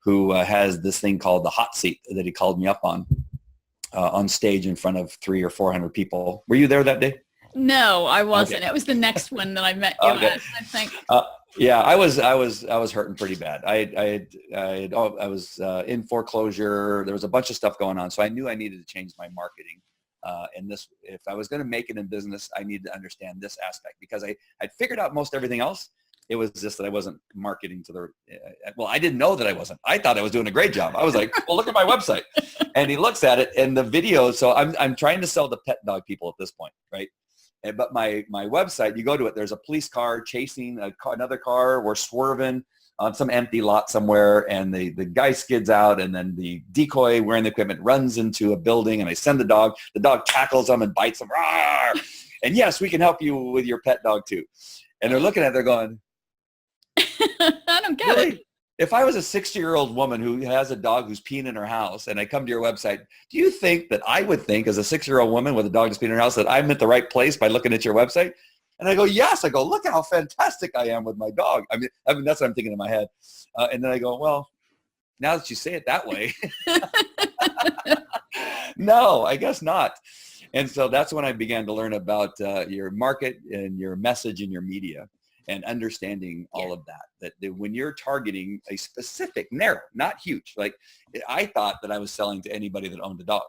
who has this thing called the hot seat that he called me up on stage in front of 300 or 400 people. Were you there that day? No, I wasn't. Okay. It was the next one that I met you at, I think. Yeah, I was hurting pretty bad. I was in foreclosure. There was a bunch of stuff going on, so I knew I needed to change my marketing. And if I was going to make it in business, I needed to understand this aspect, because I'd figured out most everything else. It was just that I wasn't marketing to the, well, I didn't know that I wasn't. I thought I was doing a great job. I was like, well, look at my website. And he looks at it and the video. So I'm trying to sell to pet dog people at this point, right? But my website, you go to it, there's a police car chasing another car. We're swerving on some empty lot somewhere, and the guy skids out, and then the decoy wearing the equipment runs into a building, and I send the dog. The dog tackles him and bites him. Rawr! And yes, we can help you with your pet dog too. And they're looking at it, they're going, I don't get really? it. If I was a 60-year-old woman who has a dog who's peeing in her house and I come to your website, do you think that I would think, as a 60-year-old woman with a dog that's peeing in her house, that I'm at the right place by looking at your website? And I go, yes. I go, look at how fantastic I am with my dog. I mean that's what I'm thinking in my head. And then I go, well, now that you say it that way, no, I guess not. And so that's when I began to learn about your market and your message and your media, and understanding all of that when you're targeting a specific narrow, not huge, like I thought that I was selling to anybody that owned a dog.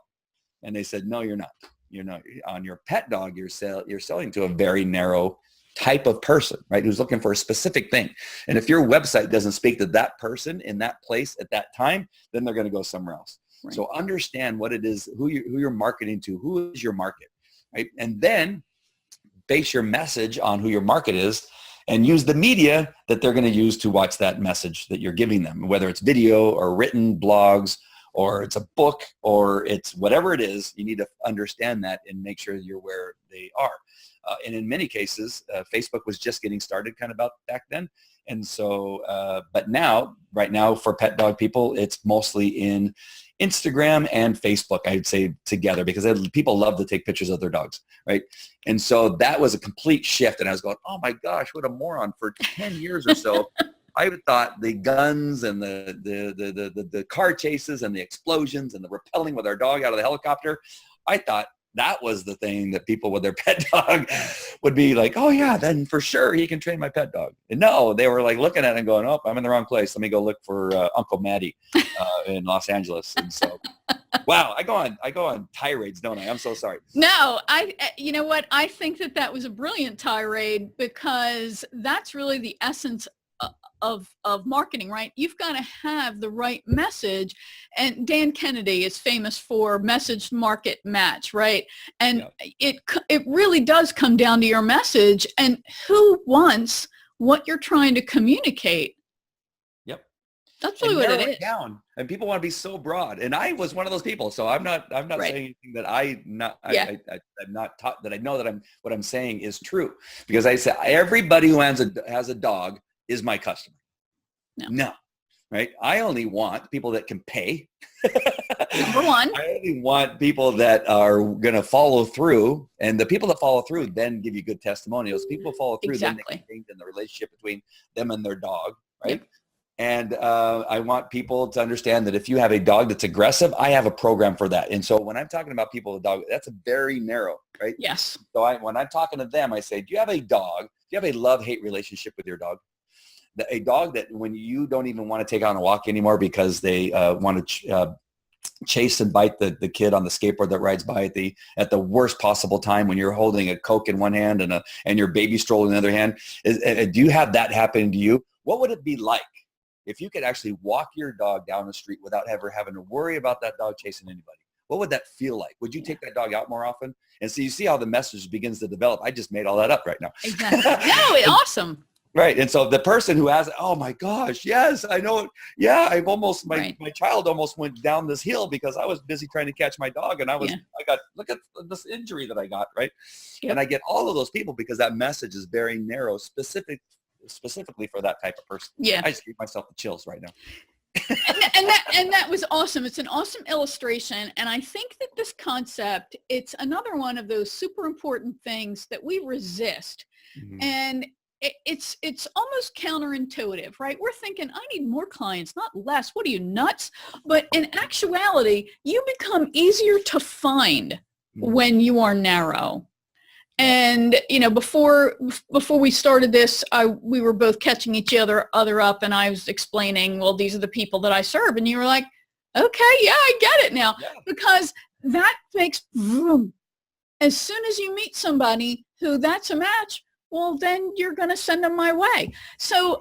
And they said, no, you're not. You're not. On your pet dog, you're selling to a very narrow type of person, right, who's looking for a specific thing. And if your website doesn't speak to that person in that place at that time, then they're going to go somewhere else. Right. So understand what it is, who you're marketing to, who is your market, right? And then base your message on who your market is, and use the media that they're going to use to watch that message that you're giving them, whether it's video or written blogs, or it's a book, or it's whatever it is. You need to understand that and make sure you're where they are. And in many cases, Facebook was just getting started kind of about back then. And so, but right now for pet dog people, it's mostly in Instagram and Facebook, I'd say, together, because people love to take pictures of their dogs, right? And so that was a complete shift. And I was going, oh my gosh, what a moron. For 10 years or so, I thought the guns and the car chases and the explosions and the rappelling with our dog out of the helicopter, I thought that was the thing that people with their pet dog would be like, oh yeah, then for sure he can train my pet dog. And no, they were like looking at it and going, oh, I'm in the wrong place. Let me go look for Uncle Matty in Los Angeles. And so, wow, I go on tirades, don't I? I'm so sorry. No, you know what? I think that was a brilliant tirade, because that's really the essence of marketing, right? You've got to have the right message. And Dan Kennedy is famous for message market match, right? And it really does come down to your message and who wants what you're trying to communicate. Yep. That's really what it is. Down. And people want to be so broad. And I was one of those people. So I'm not saying anything that I'm not taught, that I know that what I'm saying is true, because I say everybody who has a dog is my customer. No. Right? I only want people that can pay. Number one. I only want people that are going to follow through, and the people that follow through then give you good testimonials. People follow through, then they can change in the relationship between them and their dog, right? Yep. And I want people to understand that if you have a dog that's aggressive, I have a program for that. And so when I'm talking about people with dog, that's a very narrow, right? Yes. So when I'm talking to them, I say, do you have a dog? Do you have a love-hate relationship with your dog? A dog that when you don't even want to take on a walk anymore because they want to chase and bite the kid on the skateboard that rides by at the worst possible time, when you're holding a Coke in one hand and your baby stroller in the other hand. Do you have that happen to you? What would it be like if you could actually walk your dog down the street without ever having to worry about that dog chasing anybody? What would that feel like? Would you take that dog out more often? And so you see how the message begins to develop. I just made all that up right now. Exactly. No, awesome. Right. And so the person who has, oh my gosh, yes, I know it. Yeah, I've almost, my child almost went down this hill because I was busy trying to catch my dog, and look at this injury that I got, right? Yep. And I get all of those people because that message is very narrow, specifically for that type of person. Yeah. I just gave myself the chills right now. and that was awesome. It's an awesome illustration. And I think that this concept, it's another one of those super important things that we resist. Mm-hmm. And it's almost counterintuitive, right? We're thinking, I need more clients, not less. What are you, nuts? But in actuality, you become easier to find when you are narrow. And, before we started this, we were both catching each other up, and I was explaining, well, these are the people that I serve. And you were like, okay, yeah, I get it now. Yeah. Because that makes vroom. As soon as you meet somebody who that's a match, well, then you're going to send them my way. So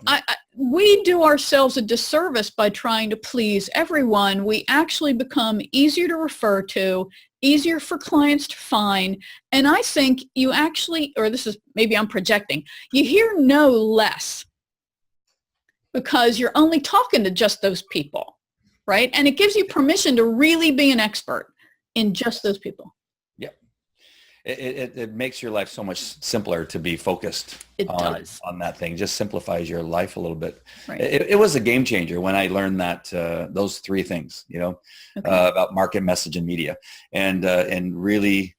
we do ourselves a disservice by trying to please everyone. We actually become easier to refer to, easier for clients to find. And I think you actually, or this is, maybe I'm projecting, you hear no less because you're only talking to just those people, right? And it gives you permission to really be an expert in just those people. It makes your life so much simpler to be focused on that thing. Just simplifies your life a little bit. Right. It was a game changer when I learned that those three things, about market, message, and media, and really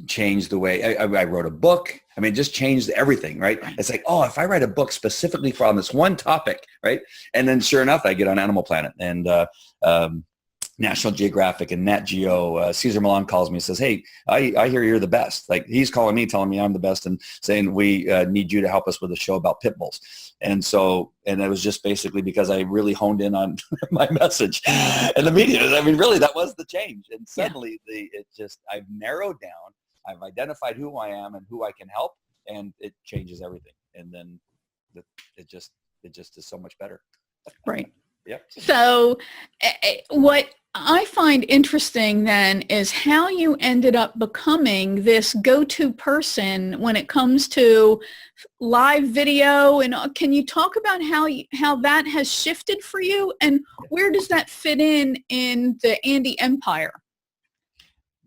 changed the way I wrote a book. I mean, just changed everything, right? It's like, oh, if I write a book specifically on this one topic, right? And then sure enough, I get on Animal Planet and National Geographic and Nat Geo. Cesar Millan calls me and says, hey, I hear you're the best. Like, he's calling me, telling me I'm the best, and saying we need you to help us with a show about pit bulls. And it was just basically because I really honed in on my message and the media. I mean, really, that was the change. And suddenly I've narrowed down, I've identified who I am and who I can help, and it changes everything. And then it just is so much better. Right. Yep. So what I find interesting then is how you ended up becoming this go-to person when it comes to live video. And can you talk about how that has shifted for you, and where does that fit in the Andy empire?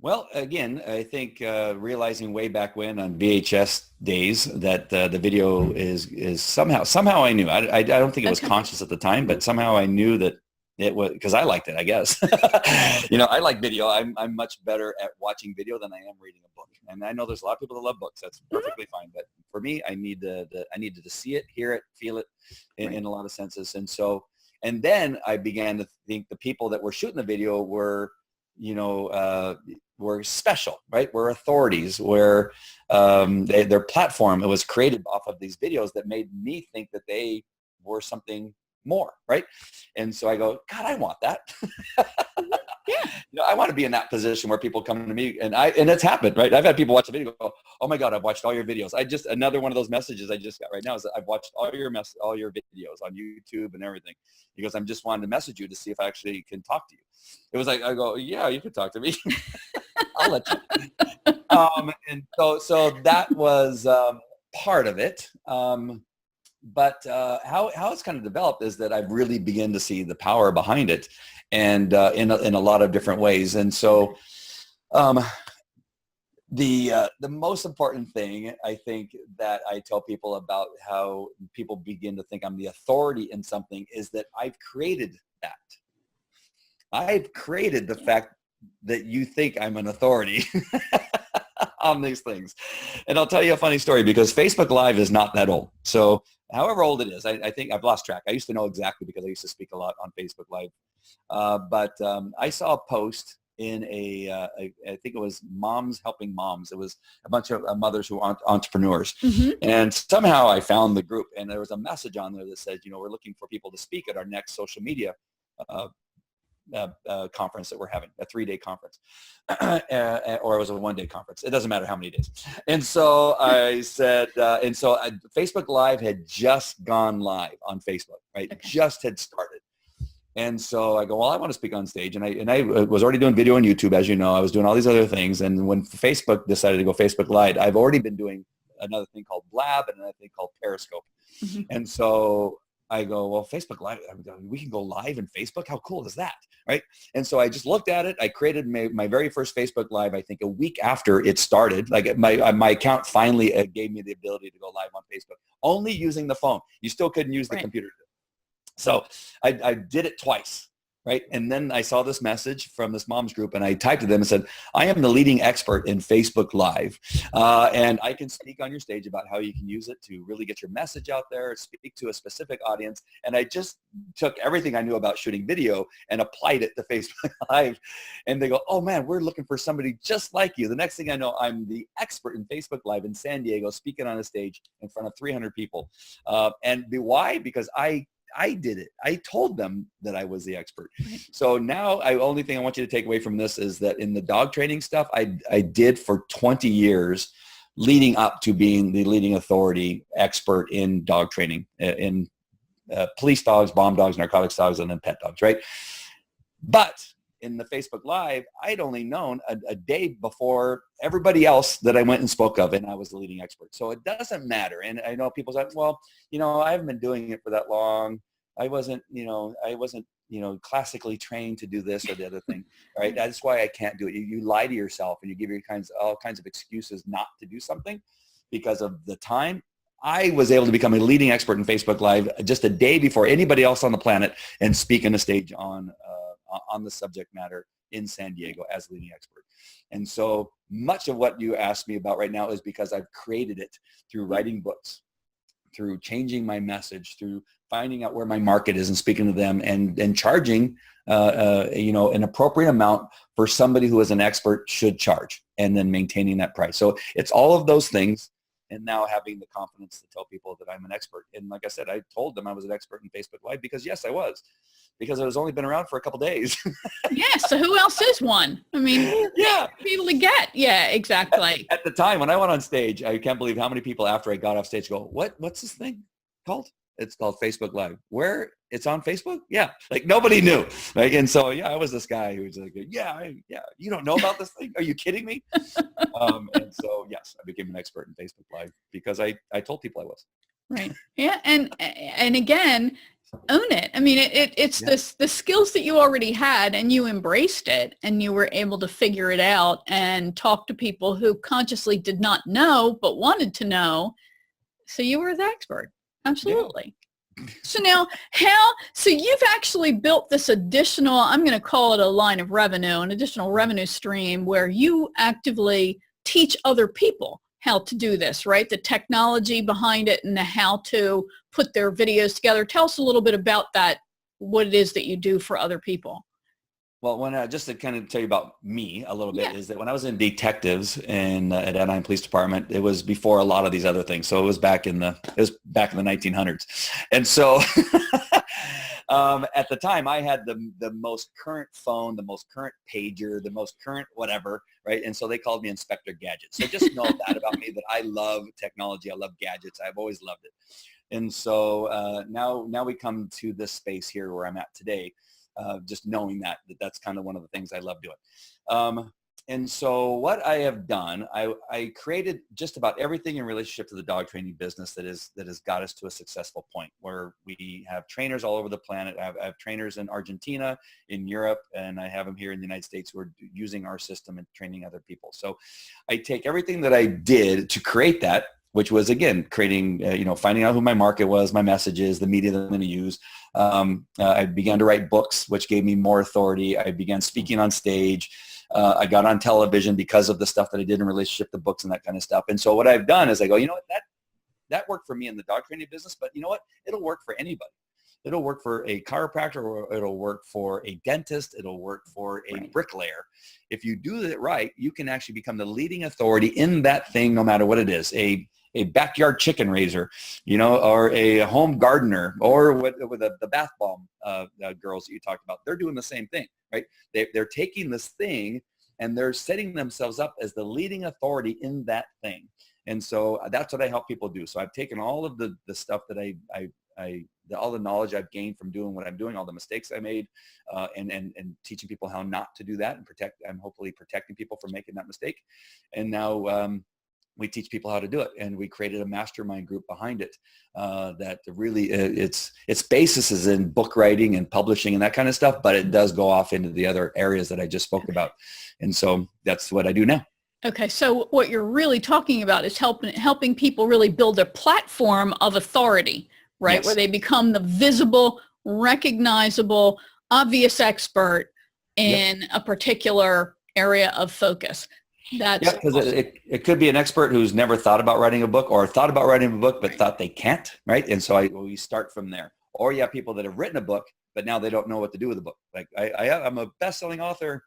Well, again, I think realizing way back when on VHS days that the video is somehow I knew. I don't think it was conscious at the time, but somehow I knew that it was, because I liked it, I guess. I like video. I'm much better at watching video than I am reading a book. And I know there's a lot of people that love books. That's perfectly fine. But for me, I needed to see it, hear it, feel it in a lot of senses. And then I began to think the people that were shooting the video were special, right? We're authorities, where their platform, it was created off of these videos that made me think that they were something more, right? And so I go, God, I want that. Yeah. I want to be in that position where people come to me and it's happened, right? I've had people watch a video go, oh my God, I've watched all your videos. Another one of those messages I just got right now is that I've watched all your videos on YouTube and everything. He goes, I'm just wanting to message you to see if I actually can talk to you. It was like, I go, yeah, you can talk to me. I'll let you. And so that was part of it. But how it's kind of developed is that I've really begun to see the power behind it, and in a lot of different ways. And so the most important thing I think that I tell people about how people begin to think I'm the authority in something is that I've created that. I've created the fact that you think I'm an authority on these things. And I'll tell you a funny story, because Facebook Live is not that old. So however old it is, I think I've lost track. I used to know exactly because I used to speak a lot on Facebook Live. But I saw a post in I think it was Moms Helping Moms. It was a bunch of mothers who aren't entrepreneurs. Mm-hmm. And somehow I found the group, and there was a message on there that said, we're looking for people to speak at our next social media conference that we're having, a 3-day conference, or it was a 1-day conference. It doesn't matter how many days. And so I said, Facebook Live had just gone live on Facebook, right? Okay. Just had started. And so I go, well, I want to speak on stage. And I was already doing video on YouTube, as you know. I was doing all these other things. And when Facebook decided to go Facebook Live, I've already been doing another thing called Blab and another thing called Periscope. Mm-hmm. And so I go, well, Facebook Live, we can go live in Facebook? How cool is that, right? And so I just looked at it. I created my very first Facebook Live, I think a week after it started. Like my account finally gave me the ability to go live on Facebook, only using the phone. You still couldn't use the computer. So I did it twice, right? And then I saw this message from this mom's group, and I typed to them and said, I am the leading expert in Facebook Live, and I can speak on your stage about how you can use it to really get your message out there, speak to a specific audience. And I just took everything I knew about shooting video and applied it to Facebook Live. And they go, oh man, we're looking for somebody just like you. The next thing I know, I'm the expert in Facebook Live in San Diego, speaking on a stage in front of 300 people. And why? Because I did it. I told them that I was the expert. So now only thing I want you to take away from this is that in the dog training stuff, I did for 20 years leading up to being the leading authority expert in dog training, in police dogs, bomb dogs, narcotics dogs, and then pet dogs, right? But in the Facebook Live, I'd only known a day before everybody else that I went and spoke of, and I was the leading expert. So it doesn't matter. And I know people say, well, I haven't been doing it for that long. I wasn't classically trained to do this or the other thing, right? That's why I can't do it. You lie to yourself and you give all kinds of excuses not to do something because of the time. I was able to become a leading expert in Facebook Live just a day before anybody else on the planet and speak on the stage on the subject matter in San Diego as leading expert. And so much of what you asked me about right now is because I've created it through writing books, through changing my message, through finding out where my market is and speaking to them and charging, an appropriate amount for somebody who is an expert should charge, and then maintaining that price. So it's all of those things. And now having the confidence to tell people that I'm an expert. And like I said, I told them I was an expert in Facebook Live because yes, I was. Because it was only been around for a couple days. Yeah, so who else is one? I mean, yeah, people to get. Yeah, exactly. At the time when I went on stage, I can't believe how many people after I got off stage go, what's this thing called? It's called Facebook Live. Where? It's on Facebook? Yeah. Like nobody knew. Right? And so, yeah, I was this guy who was like, yeah, you don't know about this thing? Are you kidding me? And so, yes, I became an expert in Facebook Live because I told people I was. Right. Yeah. And again, own it. I mean, it's the skills that you already had and you embraced it and you were able to figure it out and talk to people who consciously did not know but wanted to know. So you were the expert. Absolutely. Yeah. So now so you've actually built this additional, I'm going to call it a line of revenue, an additional revenue stream where you actively teach other people how to do this, right? The technology behind it and the how to put their videos together. Tell us a little bit about that, what it is that you do for other people. Well, when just to kind of tell you about me a little bit, is that when I was in detectives at Anaheim Police Department, it was before a lot of these other things. So it was back in the 1900s, and so At the time, I had the most current phone, the most current pager, the most current whatever, right? And so they called me Inspector Gadget. So just know that about me, that I love technology. I love gadgets. I've always loved it. And so now we come to this space here where I'm at today, just knowing that's kind of one of the things I love doing. And so what I have done, I created just about everything in relationship to the dog training business that has got us to a successful point where we have trainers all over the planet. I have trainers in Argentina, in Europe, and I have them here in the United States who are using our system and training other people. So I take everything that I did to create that, which was, again, creating, finding out who my market was, my messages, the media that I'm going to use. I began to write books, which gave me more authority. I began speaking on stage. I got on television because of the stuff that I did in relationship to books and that kind of stuff. And so what I've done is I go, that worked for me in the dog training business, but you know what? It'll work for anybody. It'll work for a chiropractor, or it'll work for a dentist. It'll work for a bricklayer. If you do it right, you can actually become the leading authority in that thing, no matter what it is. A backyard chicken raiser, or a home gardener, or with the bath bomb girls that you talked about. They're doing the same thing, right? They're taking this thing and they're setting themselves up as the leading authority in that thing. And so that's what I help people do. So I've taken all of the stuff that all the knowledge I've gained from doing what I'm doing, all the mistakes I made, and teaching people how not to do that, and hopefully protecting people from making that mistake. And now we teach people how to do it, and we created a mastermind group behind it that really its basis is in book writing and publishing and that kind of stuff, but it does go off into the other areas that I just spoke about. And so that's what I do now. Okay, so what you're really talking about is helping people really build a platform of authority, right? Yes. Where they become the visible, recognizable, obvious expert in a particular area of focus. That's because it could be an expert who's never thought about writing a book, or thought about writing a book but thought they can't, right? And so we start from there. Or you have people that have written a book, but now they don't know what to do with the book. Like I'm a best-selling author,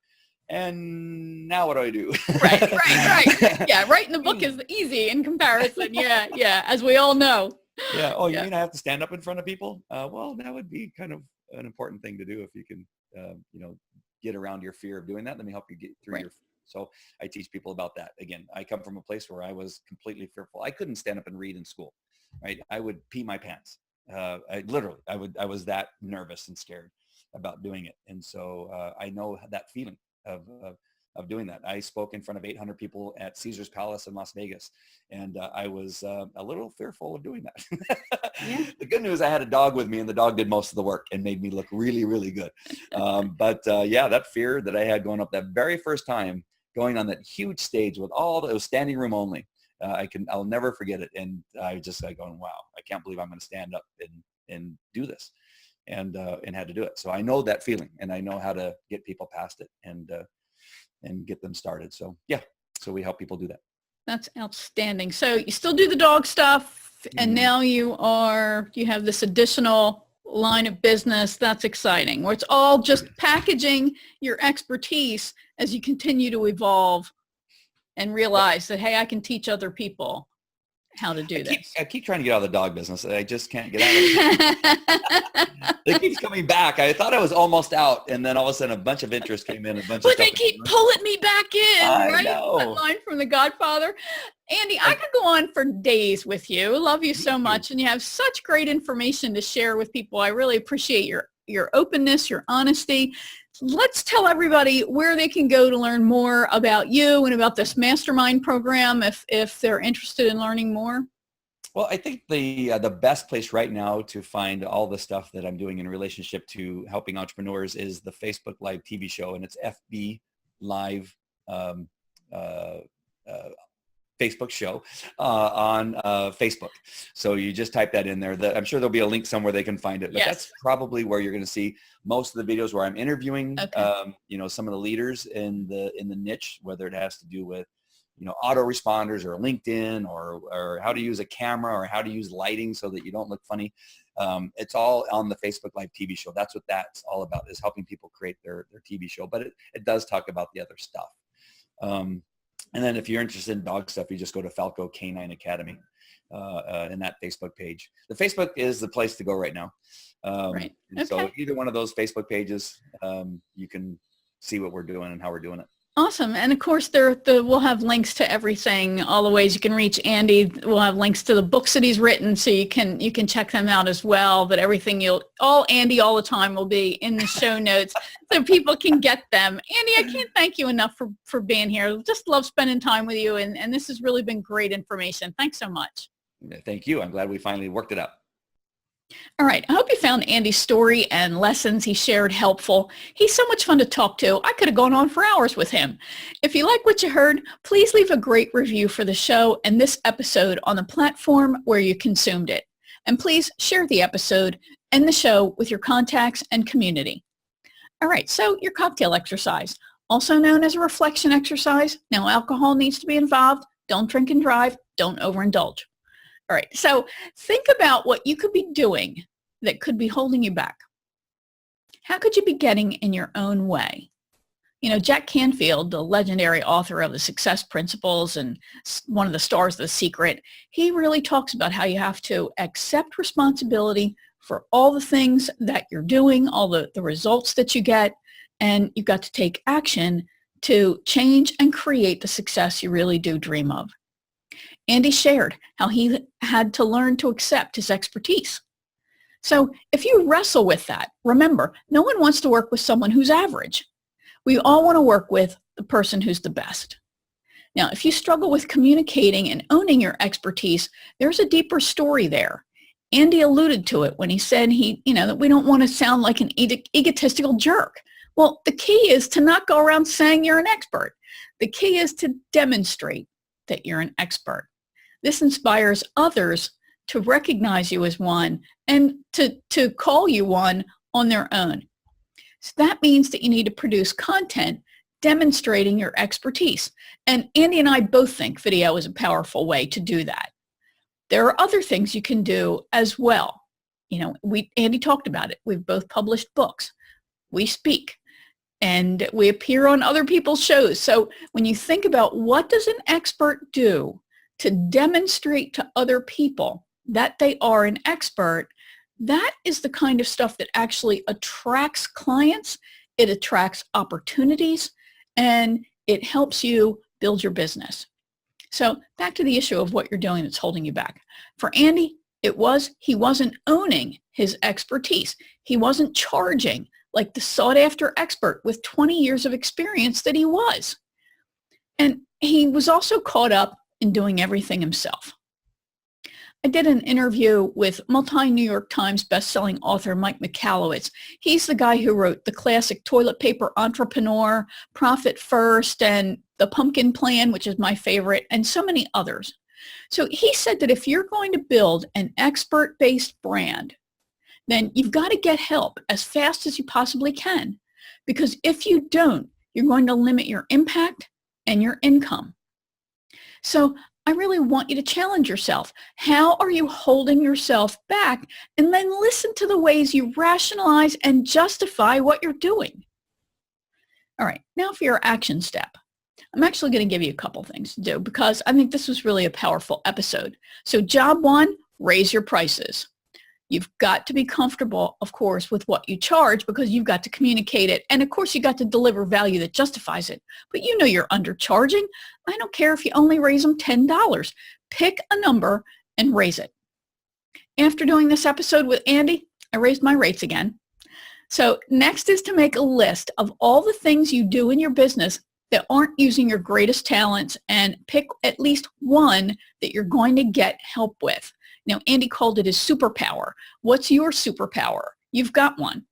and now what do I do? Right. Yeah, writing the book is easy in comparison. Yeah, as we all know. Yeah. Oh, you mean I have to stand up in front of people? Well, that would be kind of an important thing to do if you can, get around your fear of doing that. Let me help you get through your. So I teach people about that. Again, I come from a place where I was completely fearful. I couldn't stand up and read in school, right? I would pee my pants. I was that nervous and scared about doing it. And so I know that feeling of doing that. I spoke in front of 800 people at Caesar's Palace in Las Vegas, and I was a little fearful of doing that. Yeah. The good news, I had a dog with me, and the dog did most of the work and made me look really, really good. But that fear that I had going up that very first time, going on that huge stage with it was standing room only. I'll never forget it. And I was just like going, wow, I can't believe I'm going to stand up and do this, and had to do it. So I know that feeling, and I know how to get people past it and get them started. So so we help people do that. That's outstanding. So you still do the dog stuff, and now you have this additional line of business. That's exciting, where it's all just packaging your expertise as you continue to evolve and realize that, hey, I can teach other people how to do this. I keep trying to get out of the dog business. I just can't get out of it. It keeps coming back. I thought I was almost out, and then all of a sudden a bunch of interest came in. But they keep pulling me back in, I right? know. That line from The Godfather. Andy, I could go on for days with you. Love you so much, and you have such great information to share with people. I really appreciate your openness, your honesty. Let's tell everybody where they can go to learn more about you and about this mastermind program if they're interested in learning more. Well, I think the best place right now to find all the stuff that I'm doing in relationship to helping entrepreneurs is the Facebook Live TV show, and it's FB Live Facebook show on Facebook. So you just type that in there. I'm sure there'll be a link somewhere they can find it, but that's probably where you're going to see most of the videos where I'm interviewing, some of the leaders in the niche, whether it has to do with, autoresponders or LinkedIn or how to use a camera or how to use lighting so that you don't look funny. It's all on the Facebook Live TV show. That's what that's all about, is helping people create their TV show, but it does talk about the other stuff. And then if you're interested in dog stuff, you just go to Falco Canine Academy in that Facebook page. The Facebook is the place to go right now. Right. Okay. So either one of those Facebook pages, you can see what we're doing and how we're doing it. Awesome. And of course, we'll have links to everything, all the ways you can reach Andy. We'll have links to the books that he's written, so you can check them out as well. But everything all Andy all the time will be in the show notes so people can get them. Andy, I can't thank you enough for being here. Just love spending time with you. And this has really been great information. Thanks so much. Thank you. I'm glad we finally worked it out. All right. I hope you found Andy's story and lessons he shared helpful. He's so much fun to talk to. I could have gone on for hours with him. If you like what you heard, please leave a great review for the show and this episode on the platform where you consumed it. And please share the episode and the show with your contacts and community. All right. So your cocktail exercise, also known as a reflection exercise. Now, alcohol needs to be involved. Don't drink and drive. Don't overindulge. All right, so think about what you could be doing that could be holding you back. How could you be getting in your own way? You know, Jack Canfield, the legendary author of The Success Principles and one of the stars of The Secret, he really talks about how you have to accept responsibility for all the things that you're doing, all the results that you get, and you've got to take action to change and create the success you really do dream of. Andy shared how he had to learn to accept his expertise. So if you wrestle with that, remember, no one wants to work with someone who's average. We all want to work with the person who's the best. Now, if you struggle with communicating and owning your expertise, there's a deeper story there. Andy alluded to it when he said that we don't want to sound like an egotistical jerk. Well, the key is to not go around saying you're an expert. The key is to demonstrate that you're an expert. This inspires others to recognize you as one and to call you one on their own. So that means that you need to produce content demonstrating your expertise. And Andy and I both think video is a powerful way to do that. There are other things you can do as well. You know, Andy talked about it. We've both published books. We speak. And we appear on other people's shows. So when you think about what does an expert do to demonstrate to other people that they are an expert, that is the kind of stuff that actually attracts clients, it attracts opportunities, and it helps you build your business. So back to the issue of what you're doing that's holding you back. For Andy, he wasn't owning his expertise. He wasn't charging like the sought-after expert with 20 years of experience that he was. And he was also caught up in doing everything himself. I did an interview with multi-New York Times bestselling author Mike Michalowicz. He's the guy who wrote the classic Toilet Paper Entrepreneur, Profit First, and The Pumpkin Plan, which is my favorite, and so many others. So he said that if you're going to build an expert-based brand, then you've got to get help as fast as you possibly can. Because if you don't, you're going to limit your impact and your income. So I really want you to challenge yourself. How are you holding yourself back? And then listen to the ways you rationalize and justify what you're doing. All right, now for your action step. I'm actually going to give you a couple things to do because I think this was really a powerful episode. So job one, raise your prices. You've got to be comfortable, of course, with what you charge because you've got to communicate it. And of course, you got to deliver value that justifies it. But you know you're undercharging. I don't care if you only raise them $10. Pick a number and raise it. After doing this episode with Andy, I raised my rates again. So next is to make a list of all the things you do in your business that aren't using your greatest talents and pick at least one that you're going to get help with. Now, Andy called it his superpower. What's your superpower? You've got one.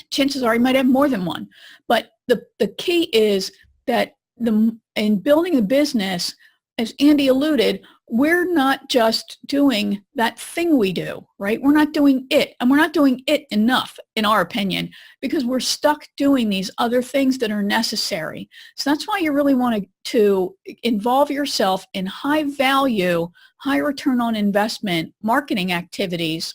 Chances are you might have more than one. But the key is that in building a business, as Andy alluded, we're not just doing that thing we do, right? We're not doing it. And we're not doing it enough, in our opinion, because we're stuck doing these other things that are necessary. So that's why you really want to involve yourself in high value, high return on investment marketing activities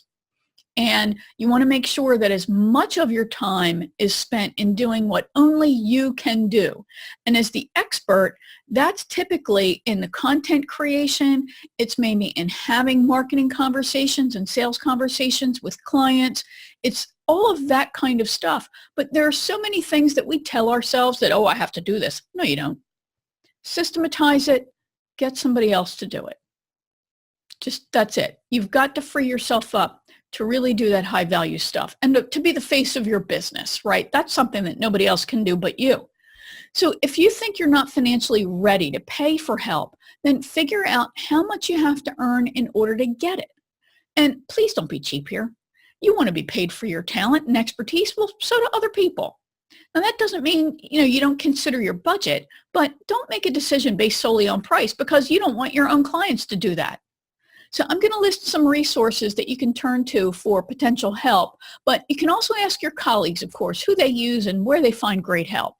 And you want to make sure that as much of your time is spent in doing what only you can do. And as the expert, that's typically in the content creation. It's maybe in having marketing conversations and sales conversations with clients. It's all of that kind of stuff. But there are so many things that we tell ourselves that, oh, I have to do this. No, you don't. Systematize it. Get somebody else to do it. Just that's it. You've got to free yourself up to really do that high value stuff and to be the face of your business, right? That's something that nobody else can do but you. So if you think you're not financially ready to pay for help, then figure out how much you have to earn in order to get it. And please don't be cheap here. You want to be paid for your talent and expertise. Well, so do other people. Now that doesn't mean, you don't consider your budget, but don't make a decision based solely on price because you don't want your own clients to do that. So I'm going to list some resources that you can turn to for potential help, but you can also ask your colleagues, of course, who they use and where they find great help.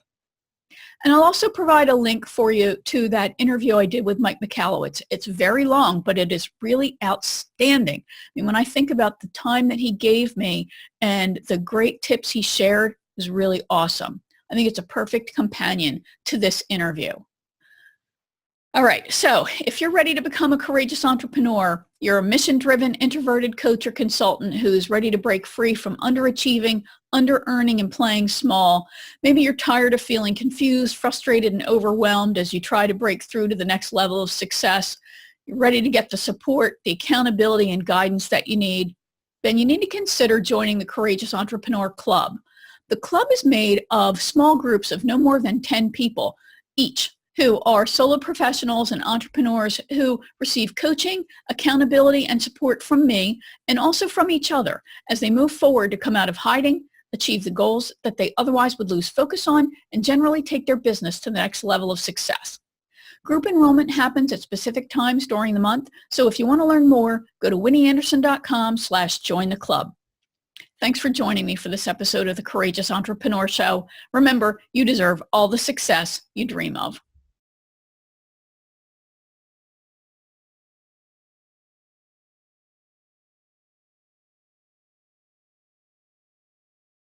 And I'll also provide a link for you to that interview I did with Mike Michalowicz. It's very long, but it is really outstanding. I mean, when I think about the time that he gave me and the great tips he shared, it was really awesome. I think it's a perfect companion to this interview. All right, so if you're ready to become a courageous entrepreneur, you're a mission-driven, introverted coach or consultant who's ready to break free from underachieving, under-earning, and playing small. Maybe you're tired of feeling confused, frustrated, and overwhelmed as you try to break through to the next level of success. You're ready to get the support, the accountability, and guidance that you need. Then you need to consider joining the Courageous Entrepreneur Club. The club is made of small groups of no more than 10 people each, who are solo professionals and entrepreneurs who receive coaching, accountability, and support from me and also from each other as they move forward to come out of hiding, achieve the goals that they otherwise would lose focus on, and generally take their business to the next level of success. Group enrollment happens at specific times during the month, so if you want to learn more, go to winnieanderson.com/join the club. Thanks for joining me for this episode of the Courageous Entrepreneur Show. Remember, you deserve all the success you dream of.